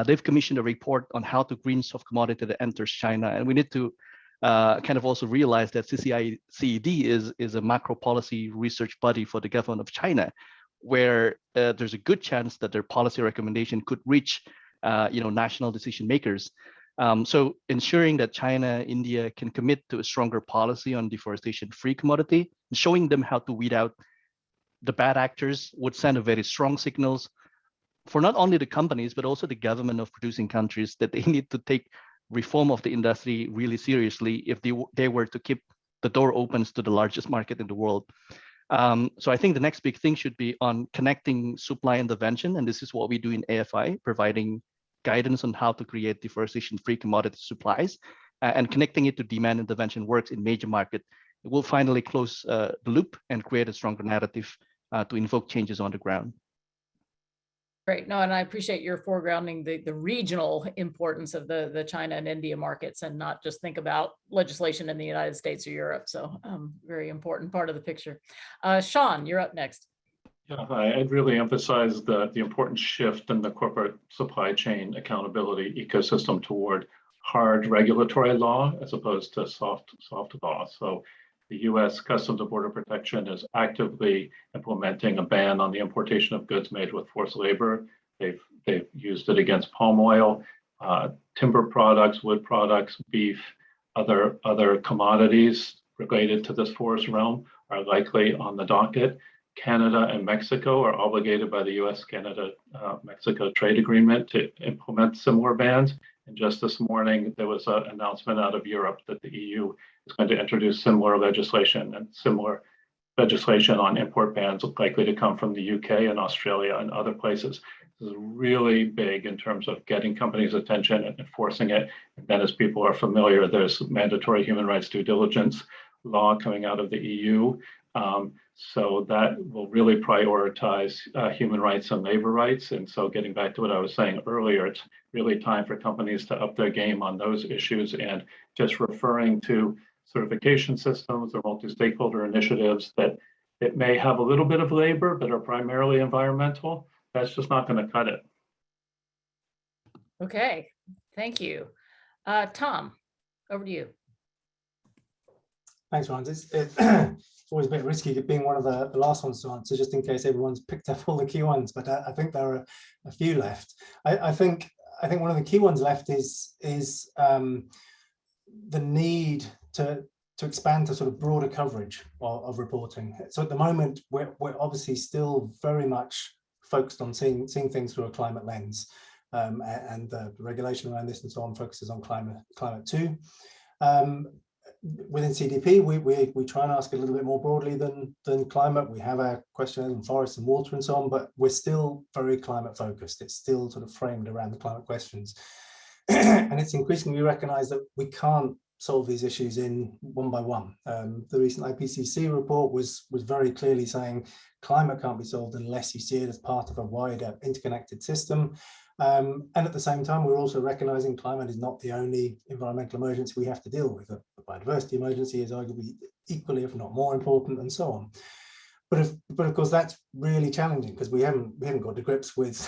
they've commissioned a report on how to green soft commodity that enters China. And we need to kind of also realize that CCI-CED is a macro policy research body for the government of China, where there's a good chance that their policy recommendation could reach national decision makers. So ensuring that China, India can commit to a stronger policy on deforestation-free commodity, and showing them how to weed out the bad actors would send a very strong signals for not only the companies, but also the government of producing countries that they need to take reform of the industry really seriously if they were to keep the door open to the largest market in the world. So I think the next big thing should be on connecting supply intervention, and this is what we do in AFI, providing guidance on how to create deforestation-free commodity supplies, and connecting it to demand intervention works in major market. It will finally close the loop and create a stronger narrative to invoke changes on the ground. Great. No, and I appreciate your foregrounding the regional importance of the China and India markets, and not just think about legislation in the United States or Europe. So very important part of the picture. Shawn, you're up next. Yeah, I'd really emphasize the important shift in the corporate supply chain accountability ecosystem toward hard regulatory law as opposed to soft law. So the U.S. Customs and Border Protection is actively implementing a ban on the importation of goods made with forced labor. They've used it against palm oil, timber products, wood products, beef, other commodities related to this forest realm are likely on the docket. Canada and Mexico are obligated by the US-Canada-Mexico trade agreement to implement similar bans. And just this morning, there was an announcement out of Europe that the EU is going to introduce similar legislation and similar legislation on import bans likely to come from the UK and Australia and other places. This is really big in terms of getting companies' attention and enforcing it. And then as people are familiar, there's mandatory human rights due diligence law coming out of the EU. So that will really prioritize human rights and labor rights. And so getting back to what I was saying earlier, it's really time for companies to up their game on those issues, and just referring to certification systems or multi-stakeholder initiatives that it may have a little bit of labor but are primarily environmental. That's just not going to cut it. Okay, thank you. Tom, over to you. Thanks, Ron. It's always a bit risky being one of the last ones to answer, just in case everyone's picked up all the key ones, but I think there are a few left. I think one of the key ones left is the need to expand to sort of broader coverage of reporting. So at the moment, we're obviously still very much focused on seeing things through a climate lens, and the regulation around this and so on focuses on climate too. Within CDP, we try and ask a little bit more broadly than climate. We have our questionnaires on forests and water and so on, but we're still very climate focused. It's still sort of framed around the climate questions. And it's increasingly recognized that we can't solve these issues in one by one. The recent IPCC report was very clearly saying climate can't be solved unless you see it as part of a wider interconnected system. And at the same time, we're also recognizing climate is not the only environmental emergency we have to deal with. The biodiversity emergency is arguably equally, if not more important, and so on. But of course, that's really challenging because we haven't got to grips with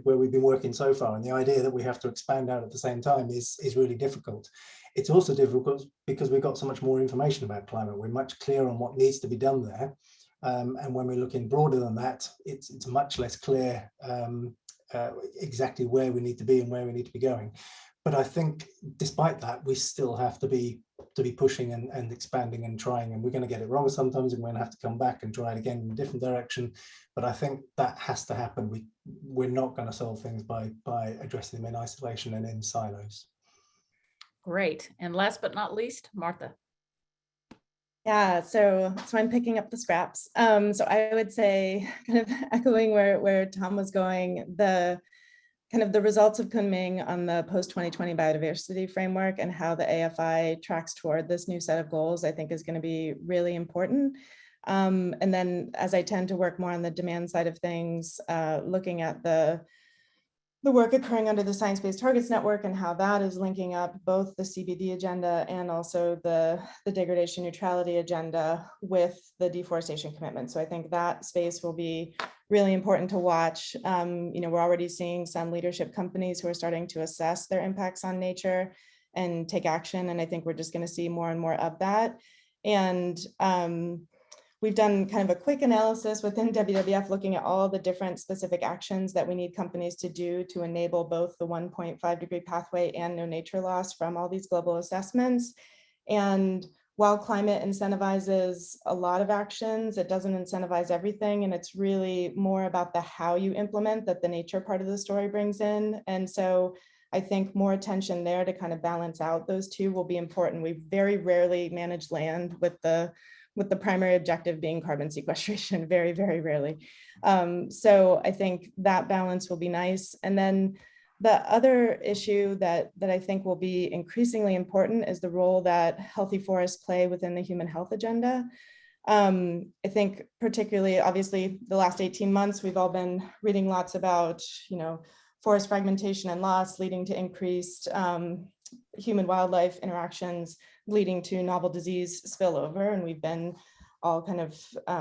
where we've been working so far. And the idea that we have to expand out at the same time is really difficult. It's also difficult because we've got so much more information about climate. We're much clearer on what needs to be done there. And when we're looking broader than that, it's much less clear exactly where we need to be and where we need to be going. But I think despite that, we still have to be pushing and expanding and trying, and we're going to get it wrong sometimes, and we're going to have to come back and try it again in a different direction. But I think that has to happen. We're not going to solve things by addressing them in isolation and in silos. Great. And last but not least, Martha. Yeah, so I'm picking up the scraps. So I would say, kind of echoing where Tom was going, the results of Kunming on the post-2020 biodiversity framework and how the AFI tracks toward this new set of goals, I think is going to be really important. And then as I tend to work more on the demand side of things, looking at the work occurring under the Science-Based Targets Network and how that is linking up both the CBD agenda and also the degradation neutrality agenda with the deforestation commitment. So I think that space will be really important to watch. We're already seeing some leadership companies who are starting to assess their impacts on nature and take action. And I think we're just going to see more and more of that. And we've done kind of a quick analysis within WWF looking at all the different specific actions that we need companies to do to enable both the 1.5 degree pathway and no nature loss from all these global assessments. And while climate incentivizes a lot of actions, it doesn't incentivize everything. And it's really more about the how you implement that the nature part of the story brings in. And so I think more attention there to kind of balance out those two will be important. We very rarely manage land with the primary objective being carbon sequestration, very, very rarely. So I think that balance will be nice. And then the other issue that I think will be increasingly important is the role that healthy forests play within the human health agenda. I think particularly, obviously, the last 18 months, we've all been reading lots about, forest fragmentation and loss leading to increased human-wildlife interactions, leading to novel disease spillover. And we've been all kind of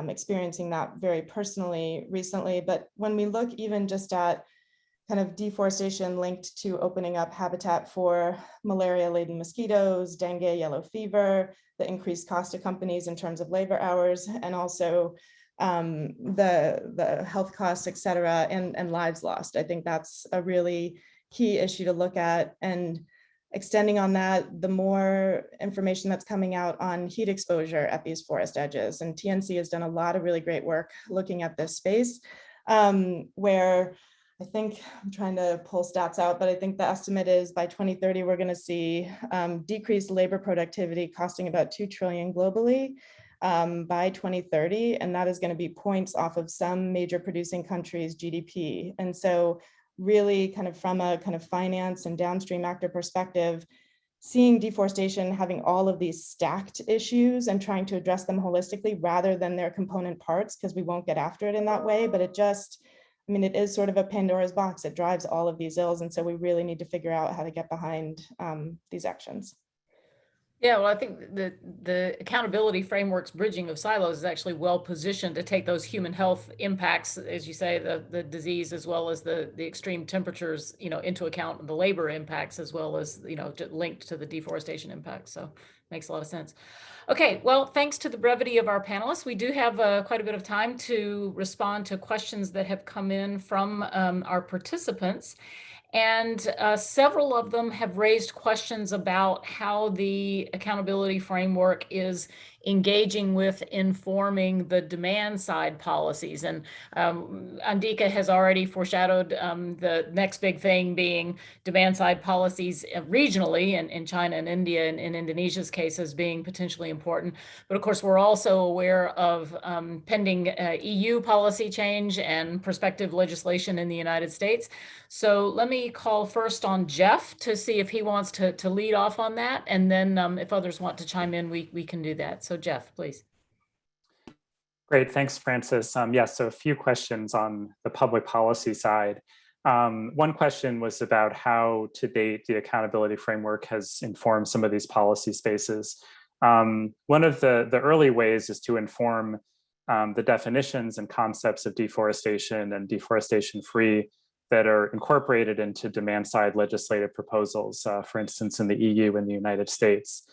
experiencing that very personally recently. But when we look even just at kind of deforestation linked to opening up habitat for malaria-laden mosquitoes, dengue, yellow fever, the increased cost to companies in terms of labor hours, and also the health costs, et cetera, and lives lost. I think that's a really key issue to look at. And extending on that, the more information that's coming out on heat exposure at these forest edges. And TNC has done a lot of really great work looking at this space, where I think, I'm trying to pull stats out, but I think the estimate is by 2030, we're going to see decreased labor productivity costing about 2 trillion globally by 2030. And that is going to be points off of some major producing countries' GDP. And so really kind of from a kind of finance and downstream actor perspective, seeing deforestation having all of these stacked issues and trying to address them holistically rather than their component parts, because we won't get after it in that way, but it just, I mean, it is sort of a Pandora's box. It drives all of these ills. And so we really need to figure out how to get behind these actions. Yeah, well, I think the accountability framework's bridging of silos is actually well positioned to take those human health impacts, as you say, the disease, as well as the extreme temperatures, into account, the labor impacts, as well as, linked to the deforestation impacts. So makes a lot of sense. Okay, well, thanks to the brevity of our panelists, we do have quite a bit of time to respond to questions that have come in from our participants. And several of them have raised questions about how the accountability framework is engaging with informing the demand side policies. And Andika has already foreshadowed the next big thing being demand side policies regionally in China and India, and in Indonesia's case as being potentially important. But of course, we're also aware of pending EU policy change and prospective legislation in the United States. So let me call first on Jeff to see if he wants to lead off on that. And then if others want to chime in, we can do that. So Jeff, please. Great, thanks, Francis. Yes, so a few questions on the public policy side. One question was about how to date the accountability framework has informed some of these policy spaces. One of the early ways is to inform the definitions and concepts of deforestation and deforestation-free that are incorporated into demand-side legislative proposals, for instance, in the EU and the United States.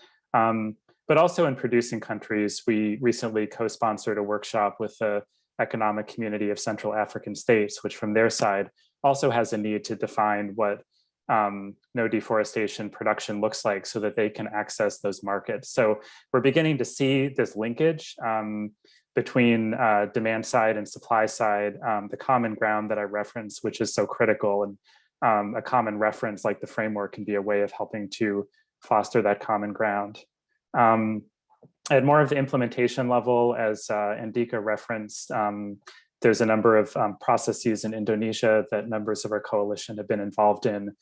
But also in producing countries, we recently co-sponsored a workshop with the Economic Community of Central African States, which from their side also has a need to define what no deforestation production looks like so that they can access those markets. So we're beginning to see this linkage between demand side and supply side, the common ground that I referenced, which is so critical, and a common reference like the framework can be a way of helping to foster that common ground. At more of the implementation level, as Andika referenced, there's a number of processes in Indonesia that members of our coalition have been involved in,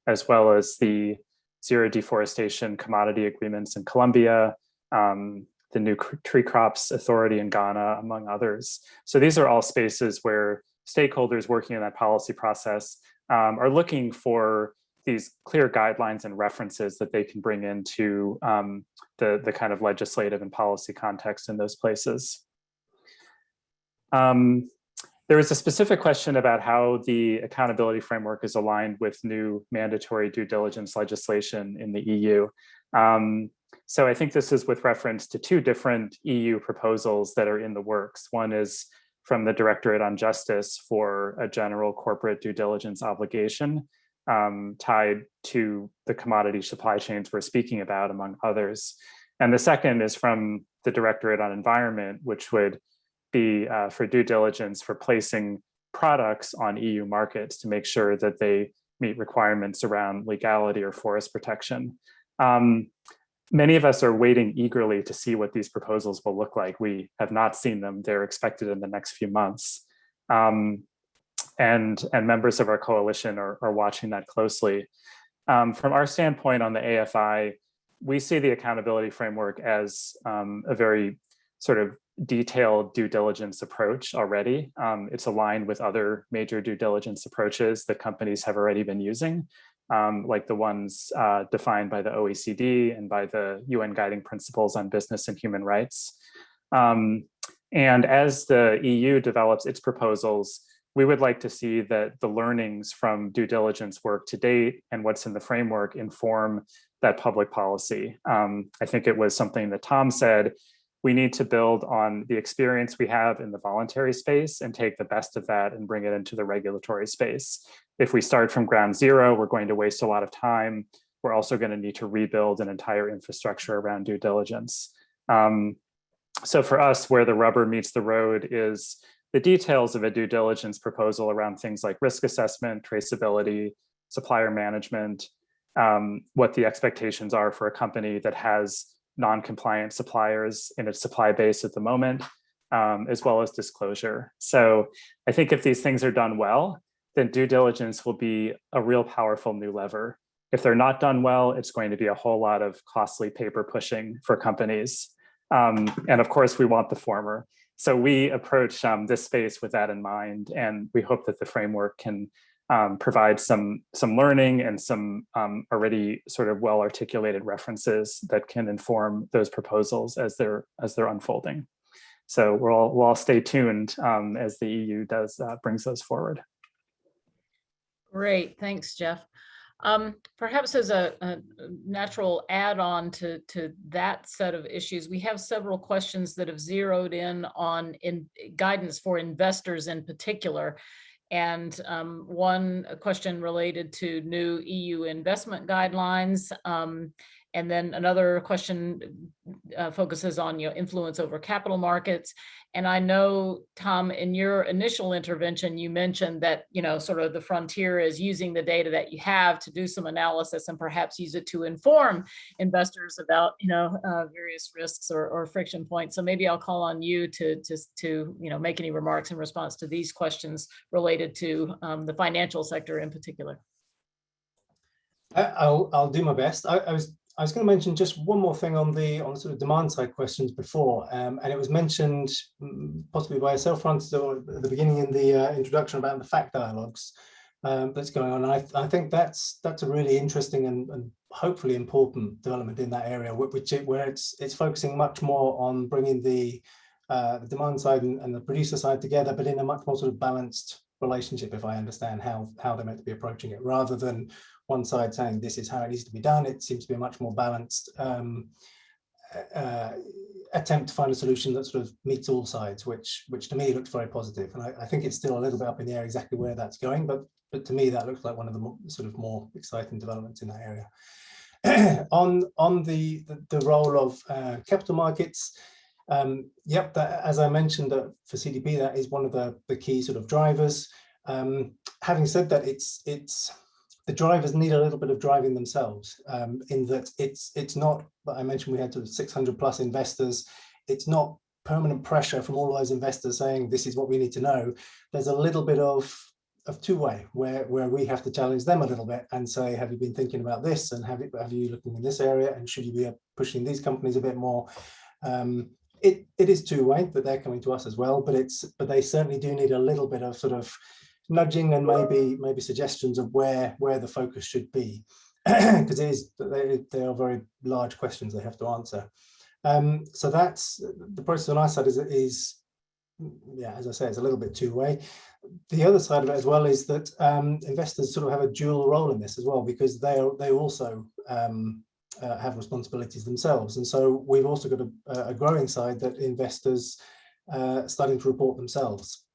as well as the zero deforestation commodity agreements in Colombia, the new tree crops authority in Ghana, among others. So these are all spaces where stakeholders working in that policy process are looking for these clear guidelines and references that they can bring into the kind of legislative and policy context in those places. There was a specific question about how the accountability framework is aligned with new mandatory due diligence legislation in the EU. So I think this is with reference to two different EU proposals that are in the works. One is from the Directorate on Justice for a general corporate due diligence obligation tied to the commodity supply chains we're speaking about, among others. And the second is from the Directorate on Environment, which would be for due diligence for placing products on EU markets to make sure that they meet requirements around legality or forest protection. Many of us are waiting eagerly to see what these proposals will look like. We have not seen them. They're expected in the next few months. And members of our coalition are watching that closely. From our standpoint on the AFI, we see the accountability framework as a very sort of detailed due diligence approach already. It's aligned with other major due diligence approaches that companies have already been using, like the ones defined by the OECD and by the UN Guiding Principles on Business and Human Rights. And as the EU develops its proposals, we would like to see that the learnings from due diligence work to date and what's in the framework inform that public policy. I think it was something that Tom said, we need to build on the experience we have in the voluntary space and take the best of that and bring it into the regulatory space. If we start from ground zero, we're going to waste a lot of time we're also going to need to rebuild an entire infrastructure around due diligence. So for us, where the rubber meets the road is the details of a due diligence proposal around things like risk assessment, traceability, supplier management, what the expectations are for a company that has non-compliant suppliers in its supply base at the moment, as well as disclosure. So I think if these things are done well, then due diligence will be a real powerful new lever. If they're not done well, it's going to be a whole lot of costly paper pushing for companies. And of course, we want the former. So we approach this space with that in mind, and we hope that the framework can provide some learning and some already sort of well-articulated references that can inform those proposals as they're unfolding. So we'll all stay tuned as the EU brings those forward. Great, thanks, Jeff. Perhaps as a natural add-on to that set of issues, we have several questions that have zeroed in on guidance for investors in particular. And one question related to new EU investment guidelines. And then another question focuses on influence over capital markets. And I know, Tom, in your initial intervention, you mentioned that sort of the frontier is using the data that you have to do some analysis and perhaps use it to inform investors about various risks or friction points. So maybe I'll call on you to make any remarks in response to these questions related to the financial sector in particular. I'll do my best. I was going to mention just one more thing on the sort of demand side questions before, and it was mentioned possibly by yourself, Francis, or at the beginning in the introduction about the fact dialogues that's going on. And I think that's a really interesting and hopefully important development in that area, where it's focusing much more on bringing the demand side and the producer side together, but in a much more sort of balanced relationship, if I understand how they're meant to be approaching it, rather than one side saying this is how it needs to be done. It seems to be a much more balanced attempt to find a solution that sort of meets all sides, which to me looks very positive. And I think it's still a little bit up in the air exactly where that's going, but to me that looks like one of the sort of more exciting developments in that area. on the role of capital markets, as I mentioned, for CDP, that is one of the key sort of drivers. Having said that, the drivers need a little bit of driving themselves, in that it's not, I mentioned we had sort of 600 plus investors. It's not permanent pressure from all of those investors saying this is what we need to know. There's a little bit of two-way where we have to challenge them a little bit and say, have you been thinking about this, and have you looking in this area, and should you be pushing these companies a bit more? It is two-way that they're coming to us as well, but they certainly do need a little bit of sort of nudging and maybe suggestions of where the focus should be, because they are very large questions they have to answer. So that's the process on our side is as I say, it's a little bit two-way. The other side of it as well is that investors sort of have a dual role in this as well, because they also have responsibilities themselves, and so we've also got a growing side that investors starting to report themselves.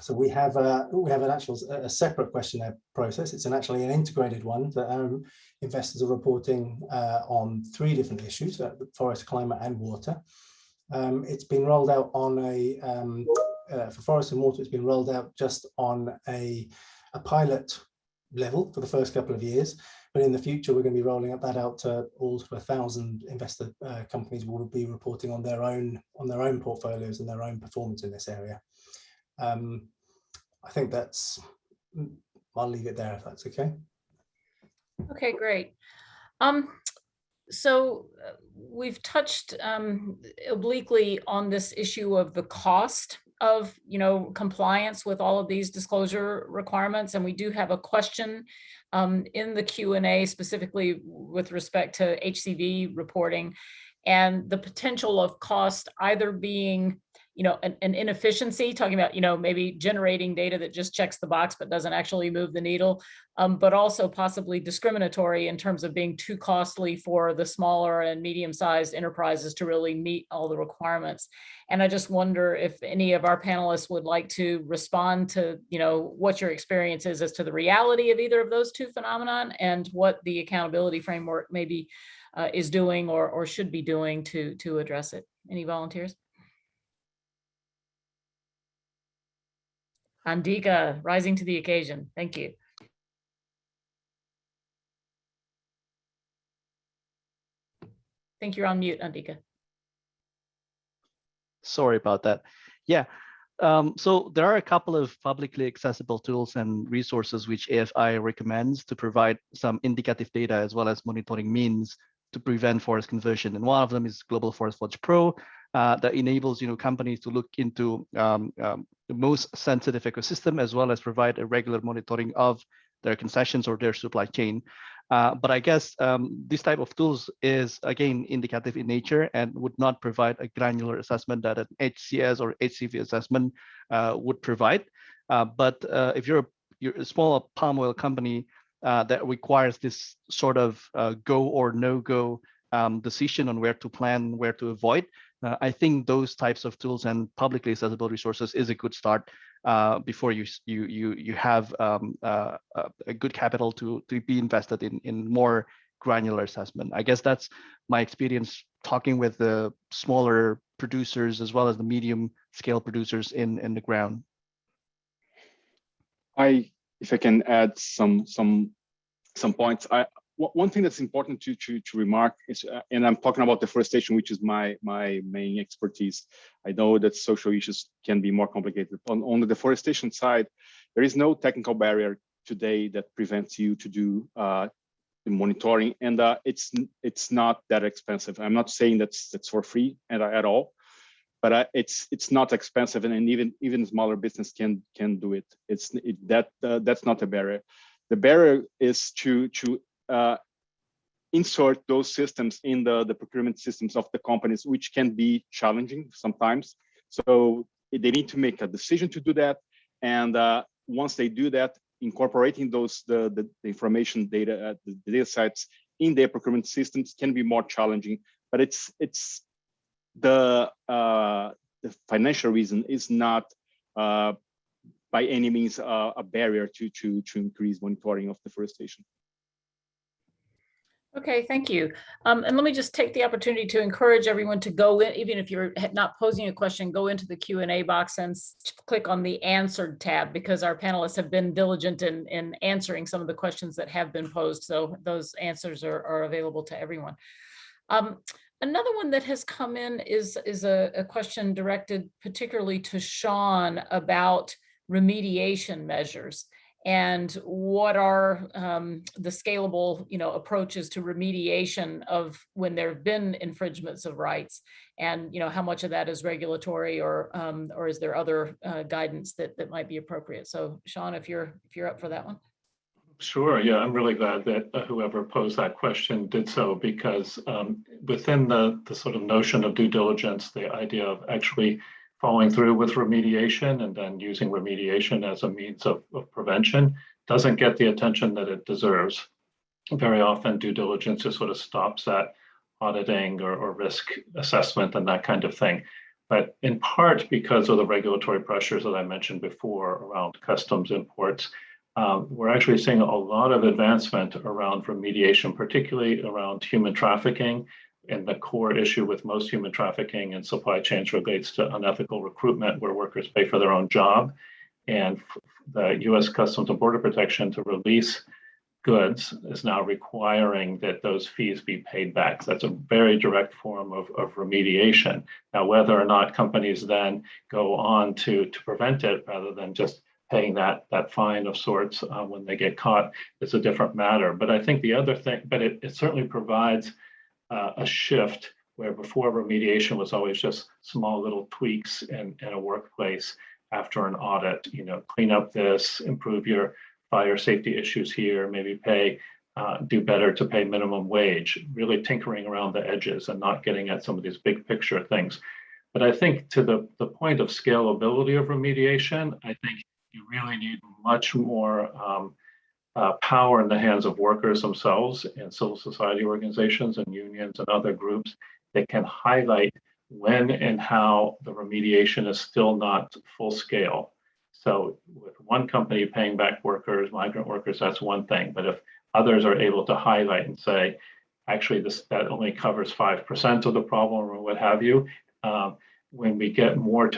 So we have a separate questionnaire process. It's actually an integrated one that investors are reporting on 3 different issues: forest, climate, and water. It's been rolled out on for forest and water. It's been rolled out just on a pilot level for the first couple of years, but in the future we're going to be rolling that out to all 1,000 investor companies will be reporting on their own portfolios and their own performance in this area. I think I'll leave it there if that's okay. Okay, great. So we've touched obliquely on this issue of the cost of compliance with all of these disclosure requirements, and we do have a question in the Q&A specifically with respect to HCV reporting and the potential of cost either being an inefficiency, talking about, maybe generating data that just checks the box but doesn't actually move the needle, but also possibly discriminatory in terms of being too costly for the smaller and medium-sized enterprises to really meet all the requirements. And I just wonder if any of our panelists would like to respond to, what your experience is as to the reality of either of those two phenomenon and what the accountability framework maybe is doing or should be doing to address it. Any volunteers? Andika, rising to the occasion. Thank you. I think you're on mute, Andika. Sorry about that. Yeah. So there are a couple of publicly accessible tools and resources which AFI recommends to provide some indicative data as well as monitoring means to prevent forest conversion. And one of them is Global Forest Watch Pro that enables companies to look into the most sensitive ecosystem as well as provide a regular monitoring of their concessions or their supply chain. But I guess this type of tools is, again, indicative in nature and would not provide a granular assessment that an HCS or HCV assessment would provide. But if you're a small palm oil company that requires this sort of go or no-go decision on where to plan, where to avoid, I think those types of tools and publicly accessible resources is a good start before you have a good capital to be invested in more granular assessment. I guess that's my experience talking with the smaller producers as well as the medium scale producers in the ground. If I can add some points, one thing that's important to remark is, and I'm talking about deforestation, which is my main expertise. I know that social issues can be more complicated. On the deforestation side, there is no technical barrier today that prevents you to do the monitoring, and it's not that expensive. I'm not saying that's for free at all, but it's not expensive, and even smaller business can do it. That's not a barrier. The barrier is to insert those systems in the procurement systems of the companies, which can be challenging sometimes. So they need to make a decision to do that, and once they do that, incorporating the information data, the data sets in their procurement systems can be more challenging. But it's the financial reason is not by any means a barrier to increase monitoring of deforestation. Okay, thank you. And let me just take the opportunity to encourage everyone to go in, even if you're not posing a question, go into the Q&A box and click on the answered tab, because our panelists have been diligent in answering some of the questions that have been posed. So those answers are available to everyone. Another one that has come in is a question directed particularly to Shawn about remediation measures. And what are the scalable, approaches to remediation of when there have been infringements of rights, and how much of that is regulatory, or is there other guidance that might be appropriate? So, Shawn, if you're up for that one. Sure. Yeah, I'm really glad that whoever posed that question did so, because within the sort of notion of due diligence, the idea of actually following through with remediation and then using remediation as a means of prevention doesn't get the attention that it deserves. Very often due diligence just sort of stops at auditing or risk assessment and that kind of thing. But in part because of the regulatory pressures that I mentioned before around customs imports, we're actually seeing a lot of advancement around remediation, particularly around human trafficking. And the core issue with most human trafficking and supply chains relates to unethical recruitment, where workers pay for their own job. And the US Customs and Border Protection to release goods is now requiring that those fees be paid back. So that's a very direct form of remediation. Now, whether or not companies then go on to prevent it rather than just paying that fine of sorts when they get caught is a different matter. But I think the other thing, but it certainly provides a shift where before remediation was always just small little tweaks in a workplace after an audit, clean up this, improve your fire safety issues here, maybe do better to pay minimum wage, really tinkering around the edges and not getting at some of these big picture things. But I think to the point of scalability of remediation, I think you really need much more power in the hands of workers themselves and civil society organizations and unions and other groups that can highlight when and how the remediation is still not full scale. So with one company paying back workers, migrant workers, that's one thing. But if others are able to highlight and say, actually, that only covers 5% of the problem or what have you, when we get more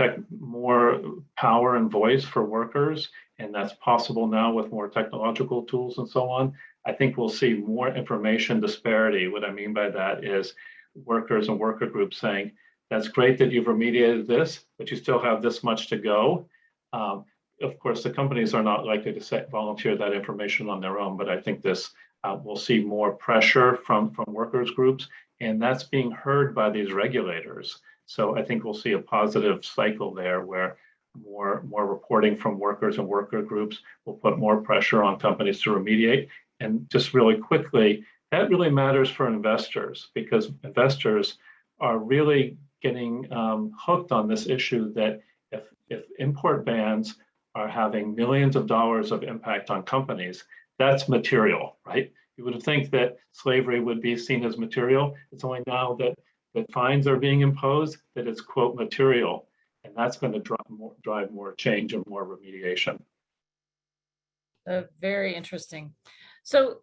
power and voice for workers, and that's possible now with more technological tools and so on, I think we'll see more information disparity. What I mean by that is workers and worker groups saying, that's great that you've remediated this, but you still have this much to go. Of course, the companies are not likely to volunteer that information on their own, but I think this we'll see more pressure from workers groups, and that's being heard by these regulators. So I think we'll see a positive cycle there where more reporting from workers and worker groups will put more pressure on companies to remediate. And just really quickly, that really matters for investors, because investors are really getting hooked on this issue that if import bans are having millions of dollars of impact on companies, that's material, right? You would think that slavery would be seen as material. It's only now that fines are being imposed that it's, quote, material. And that's going to drive more change and more remediation. Very interesting. So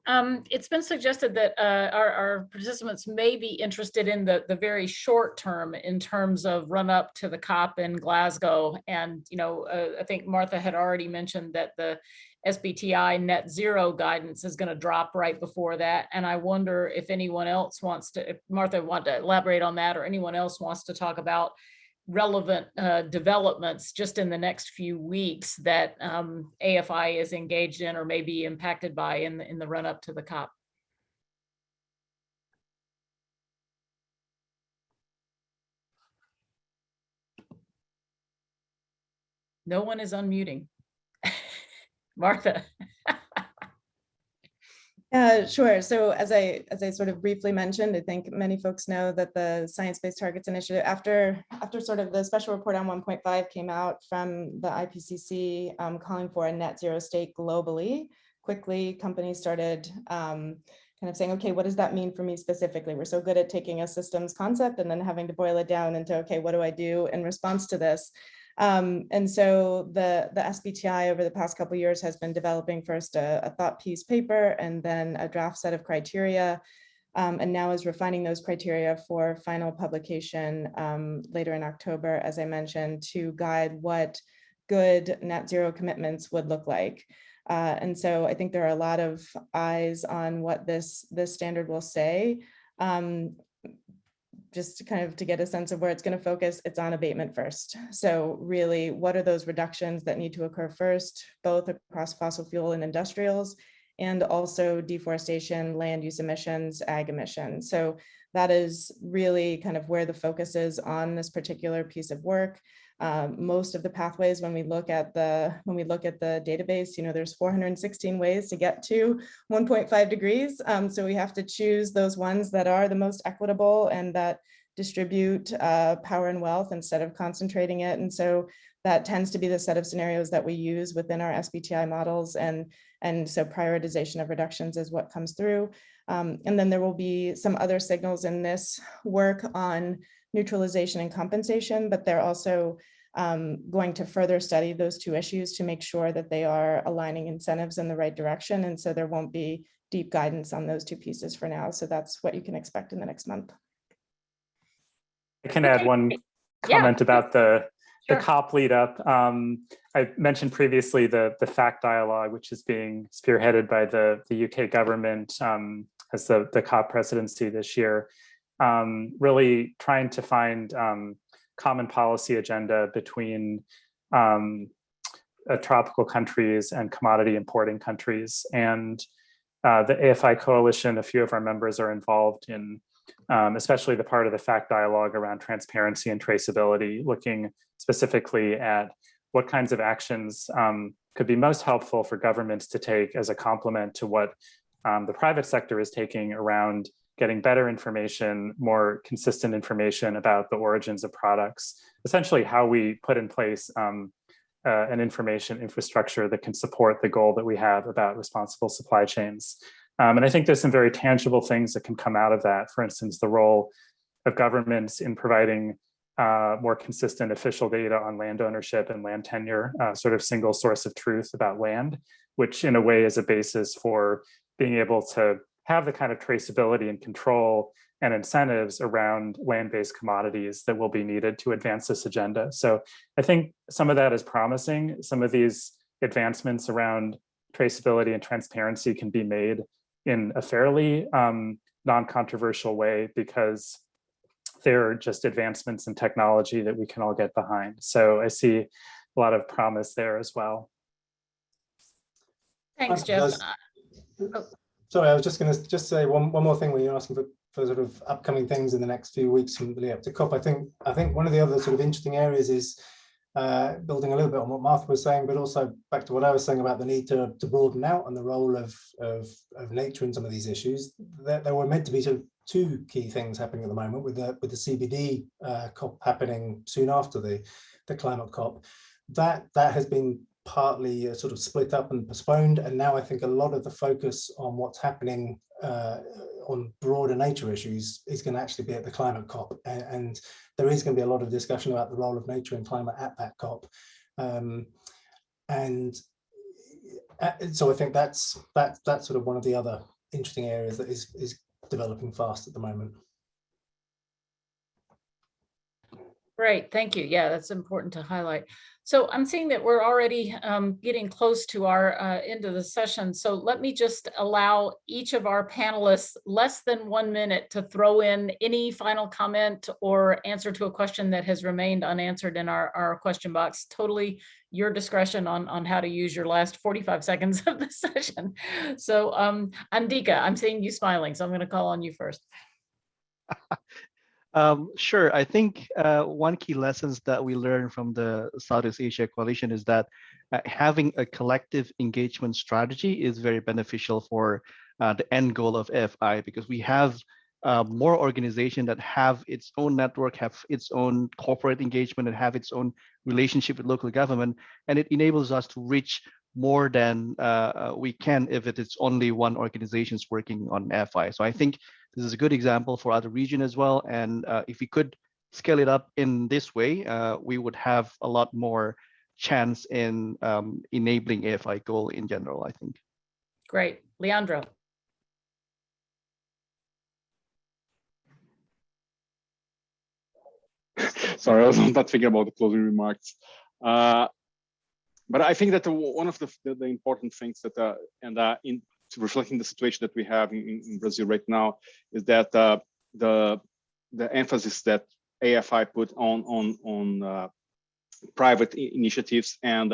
it's been suggested that our participants may be interested in the very short term in terms of run up to the COP in Glasgow. And, I think Martha had already mentioned that the SBTI net zero guidance is going to drop right before that. And I wonder if anyone else wants to, if Martha want to elaborate on that, or anyone else wants to talk about relevant developments just in the next few weeks that AFI is engaged in or may be impacted by in the run up to the COP. No one is unmuting. Martha. Sure. So as I sort of briefly mentioned, I think many folks know that the Science-Based Targets Initiative, after sort of the special report on 1.5 came out from the IPCC calling for a net zero state globally, quickly companies started kind of saying, okay, what does that mean for me specifically? We're so good at taking a systems concept and then having to boil it down into, okay, what do I do in response to this? And so the SBTI over the past couple of years has been developing first a thought piece paper and then a draft set of criteria, and now is refining those criteria for final publication later in October, as I mentioned, to guide what good net zero commitments would look like. And so I think there are a lot of eyes on what this standard will say. Just to kind of to get a sense of where it's going to focus, it's on abatement first. So really, what are those reductions that need to occur first, both across fossil fuel and industrials, and also deforestation, land use emissions, ag emissions. So that is really kind of where the focus is on this particular piece of work. Most of the pathways, when we look at the database, there's 416 ways to get to 1.5 degrees. So we have to choose those ones that are the most equitable and that distribute power and wealth instead of concentrating it. And so that tends to be the set of scenarios that we use within our SBTI models. And so prioritization of reductions is what comes through. And then there will be some other signals in this work on neutralization and compensation, but they're also going to further study those two issues to make sure that they are aligning incentives in the right direction. And so there won't be deep guidance on those two pieces for now. So that's what you can expect in the next month. I can add one comment about the COP lead up. I mentioned previously the fact dialogue, which is being spearheaded by the UK government as the COP presidency this year. Really trying to find common policy agenda between tropical countries and commodity importing countries. And the AFI coalition, a few of our members are involved in especially the part of the fact dialogue around transparency and traceability, looking specifically at what kinds of actions could be most helpful for governments to take as a complement to what the private sector is taking around getting better information, more consistent information about the origins of products, essentially how we put in place an information infrastructure that can support the goal that we have about responsible supply chains. And I think there's some very tangible things that can come out of that. For instance, the role of governments in providing more consistent official data on land ownership and land tenure, sort of single source of truth about land, which in a way is a basis for being able to have the kind of traceability and control and incentives around land-based commodities that will be needed to advance this agenda. So I think some of that is promising. Some of these advancements around traceability and transparency can be made in a fairly non-controversial way because they're just advancements in technology that we can all get behind. So I see a lot of promise there as well. Thanks, Jeff. Sorry, I was just going to say one more thing when you're asking for sort of upcoming things in the next few weeks from the lead up to COP. I think one of the other sort of interesting areas is building a little bit on what Martha was saying, but also back to what I was saying about the need to broaden out and the role of nature in some of these issues. There were meant to be sort of two key things happening at the moment with the CBD COP happening soon after the climate COP. That has been partly sort of split up and postponed, and now I think a lot of the focus on what's happening on broader nature issues is going to actually be at the climate COP, and there is going to be a lot of discussion about the role of nature and climate at that COP, and so I think that's sort of one of the other interesting areas that is developing fast at the moment. Great, thank you. Yeah, that's important to highlight. So I'm seeing that we're already getting close to our end of the session. So let me just allow each of our panelists less than 1 minute to throw in any final comment or answer to a question that has remained unanswered in our question box. Totally your discretion on how to use your last 45 seconds of the session. So Andika, I'm seeing you smiling, so I'm going to call on you first. Sure. I think one key lessons that we learned from the Southeast Asia Coalition is that having a collective engagement strategy is very beneficial for the end goal of AFI, because we have more organizations that have its own network, have its own corporate engagement, and have its own relationship with local government, and it enables us to reach more than we can if it is only one organization's working on AFI. So I think this is a good example for other regions as well. And if we could scale it up in this way, we would have a lot more chance in enabling AFI goal in general, I think. Great. Leandro. Sorry, I was not thinking about the closing remarks. But I think that one of the important things that, in reflecting the situation that we have in Brazil right now, is that the emphasis that AFI put on private initiatives and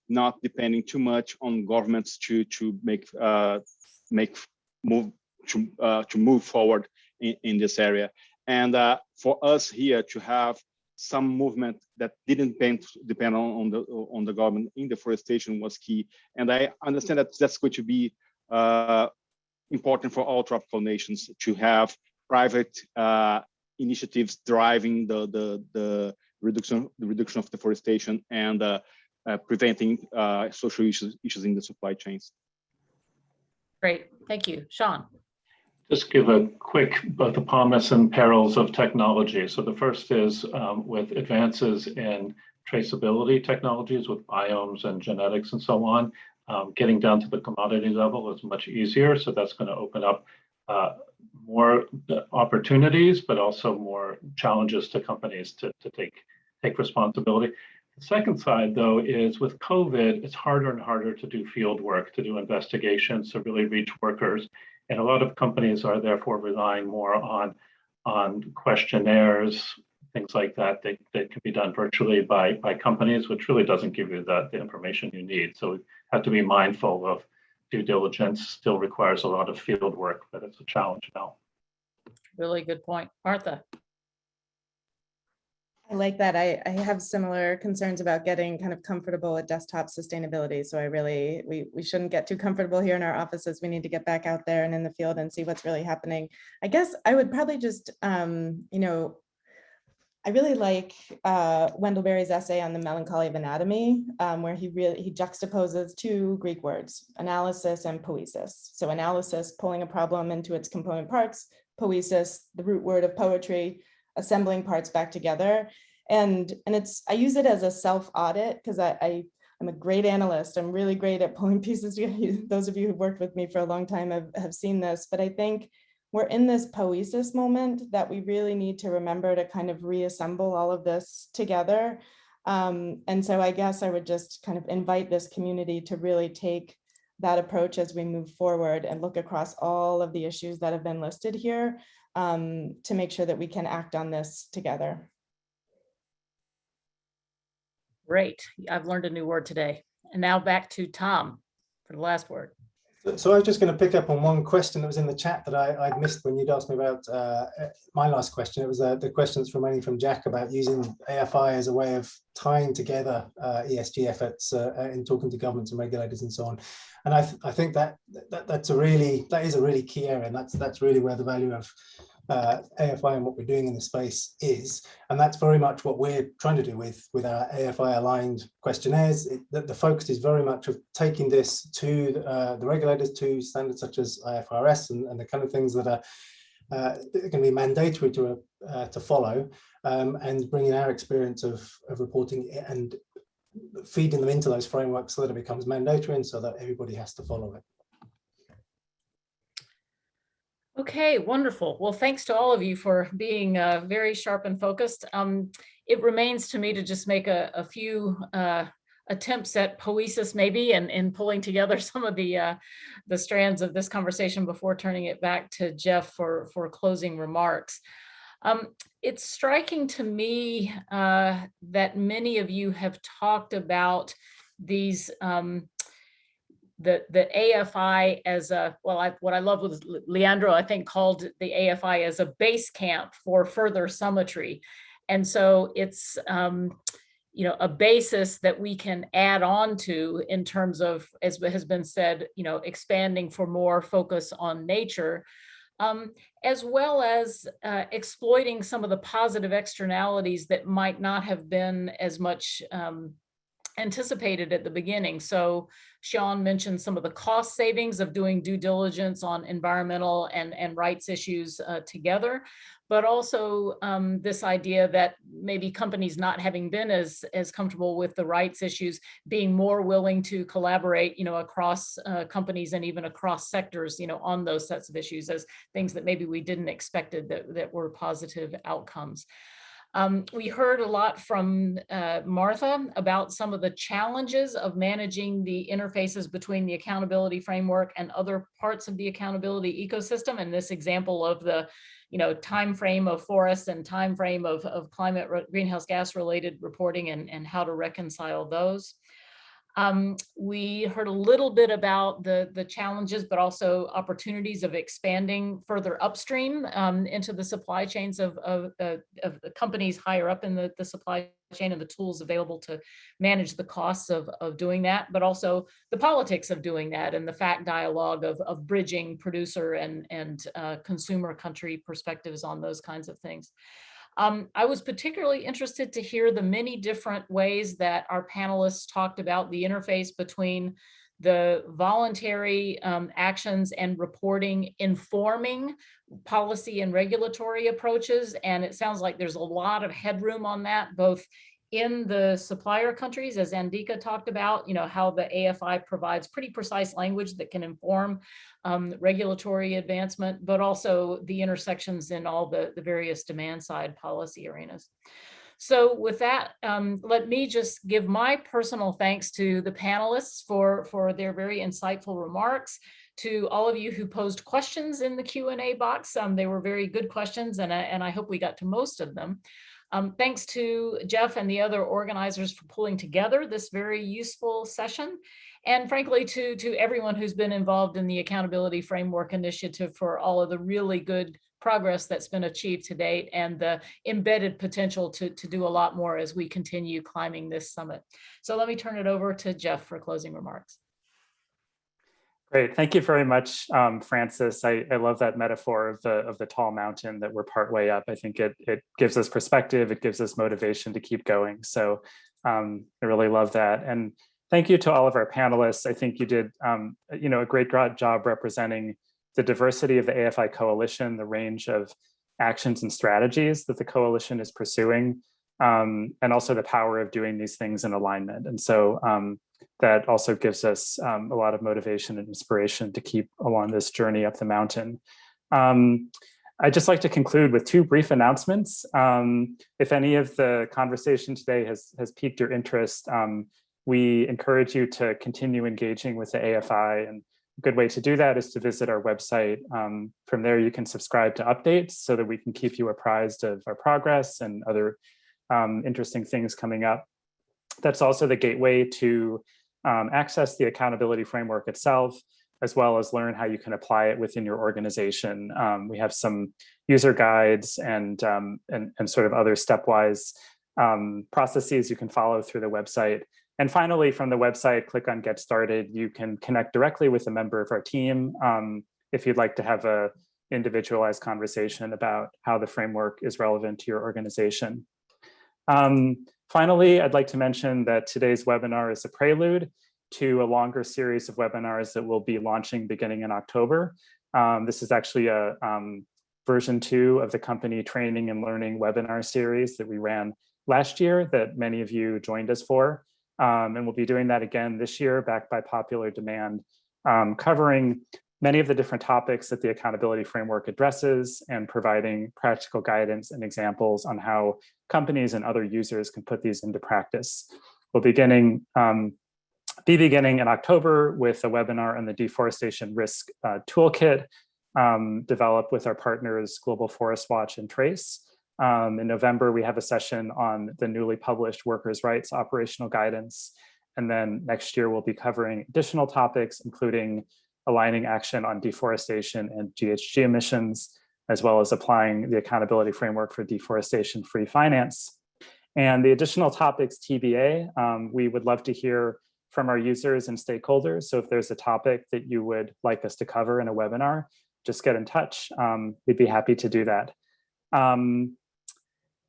not depending too much on governments to move forward in this area, and for us here to have some movement that didn't depend on the government in deforestation was key. And I understand that that's going to be important for all tropical nations to have private initiatives driving the reduction of deforestation and preventing social issues in the supply chains. Great, thank you. Shawn. Just give a quick both the promise and perils of technology. So the first is with advances in traceability technologies with biomes and genetics and so on, getting down to the commodity level is much easier. So that's going to open up more opportunities, but also more challenges to companies to take responsibility. The second side, though, is with COVID, it's harder and harder to do field work, to do investigations, to really reach workers. And a lot of companies are therefore relying more on questionnaires, things like that can be done virtually by companies, which really doesn't give you the information you need. So we have to be mindful of due diligence still requires a lot of field work, but it's a challenge now. Really good point. Martha. I like that. I have similar concerns about getting kind of comfortable with desktop sustainability. So we shouldn't get too comfortable here in our offices. We need to get back out there and in the field and see what's really happening. I guess I would probably just, I really like Wendell Berry's essay on the melancholy of anatomy, where he juxtaposes two Greek words, analysis and poiesis. So analysis, pulling a problem into its component parts, poiesis, the root word of poetry, assembling parts back together. And I use it as a self-audit because I'm a great analyst. I'm really great at pulling pieces together. Those of you who've worked with me for a long time have seen this, but I think we're in this poiesis moment that we really need to remember to kind of reassemble all of this together. And so I guess I would just kind of invite this community to really take that approach as we move forward and look across all of the issues that have been listed here to make sure that we can act on this together. Great. I've learned a new word today. And now back to Tom for the last word. So I was just going to pick up on one question that was in the chat that I'd missed when you'd asked me about my last question. It was the question that's remaining from Jack about using AFI as a way of tying together ESG efforts in talking to governments and regulators and so on. And I think that is a really key area, and that's really where the value of AFI and what we're doing in the space is. And that's very much what we're trying to do with our AFI aligned questionnaires. The focus is very much of taking this to the regulators, to standards such as IFRS and the kind of things that are going to be mandatory to follow, and bringing our experience of reporting and feeding them into those frameworks so that it becomes mandatory and so that everybody has to follow it. Okay, wonderful. Well, thanks to all of you for being very sharp and focused. It remains to me to just make a few attempts at poiesis maybe and pulling together some of the strands of this conversation before turning it back to Jeff for closing remarks. It's striking to me that many of you have talked about these the AFI as a, well, what I love was Leandro, I think, called the AFI as a base camp for further symmetry. And so it's, a basis that we can add on to in terms of, as has been said, expanding for more focus on nature, as well as exploiting some of the positive externalities that might not have been as much anticipated at the beginning. So Shawn mentioned some of the cost savings of doing due diligence on environmental and rights issues together, but also this idea that maybe companies not having been as comfortable with the rights issues, being more willing to collaborate, across companies and even across sectors, on those sets of issues as things that maybe we didn't expected that were positive outcomes. We heard a lot from Martha about some of the challenges of managing the interfaces between the accountability framework and other parts of the accountability ecosystem. And this example of the time frame of forests and time frame of climate greenhouse gas related reporting and how to reconcile those. We heard a little bit about the challenges, but also opportunities of expanding further upstream into the supply chains of the companies higher up in the supply chain and the tools available to manage the costs of doing that, but also the politics of doing that and the fact dialogue of bridging producer and consumer country perspectives on those kinds of things. I was particularly interested to hear the many different ways that our panelists talked about the interface between the voluntary actions and reporting informing policy and regulatory approaches. And it sounds like there's a lot of headroom on that, both in the supplier countries, as Andika talked about, how the AFI provides pretty precise language that can inform regulatory advancement, but also the intersections in all the various demand side policy arenas. So with that, let me just give my personal thanks to the panelists for their very insightful remarks, to all of you who posed questions in the Q&A box. They were very good questions, and I hope we got to most of them. Thanks to Jeff and the other organizers for pulling together this very useful session. And frankly, to everyone who's been involved in the Accountability Framework Initiative for all of the really good progress that's been achieved to date and the embedded potential to do a lot more as we continue climbing this summit. So let me turn it over to Jeff for closing remarks. Great, thank you very much, Francis. I love that metaphor of the tall mountain that we're partway up. I think it gives us perspective, it gives us motivation to keep going. So I really love that. And thank you to all of our panelists. I think you did a great job representing the diversity of the AFI coalition, the range of actions and strategies that the coalition is pursuing, and also the power of doing these things in alignment. And so that also gives us a lot of motivation and inspiration to keep along this journey up the mountain. I'd just like to conclude with two brief announcements. If any of the conversation today has piqued your interest, we encourage you to continue engaging with the AFI, and a good way to do that is to visit our website. From there, you can subscribe to updates so that we can keep you apprised of our progress and other interesting things coming up. That's also the gateway to access the accountability framework itself, as well as learn how you can apply it within your organization. We have some user guides and sort of other stepwise processes you can follow through the website. And finally, from the website, click on Get Started. You can connect directly with a member of our team if you'd like to have an individualized conversation about how the framework is relevant to your organization. Finally, I'd like to mention that today's webinar is a prelude to a longer series of webinars that we'll be launching beginning in October. This is actually a version 2 of the company training and learning webinar series that we ran last year that many of you joined us for. And we'll be doing that again this year, backed by popular demand, covering many of the different topics that the accountability framework addresses and providing practical guidance and examples on how companies and other users can put these into practice. We'll be beginning in October with a webinar on the deforestation risk toolkit developed with our partners Global Forest Watch and Trace. In November, we have a session on the newly published workers' rights operational guidance. And then next year, we'll be covering additional topics, including aligning action on deforestation and GHG emissions, as well as applying the accountability framework for deforestation-free finance. And the additional topics TBA, we would love to hear from our users and stakeholders. So if there's a topic that you would like us to cover in a webinar, just get in touch. We'd be happy to do that.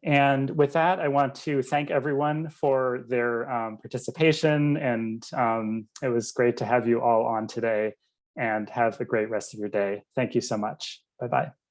And with that, I want to thank everyone for their participation. And it was great to have you all on today, and have a great rest of your day. Thank you so much. Bye-bye.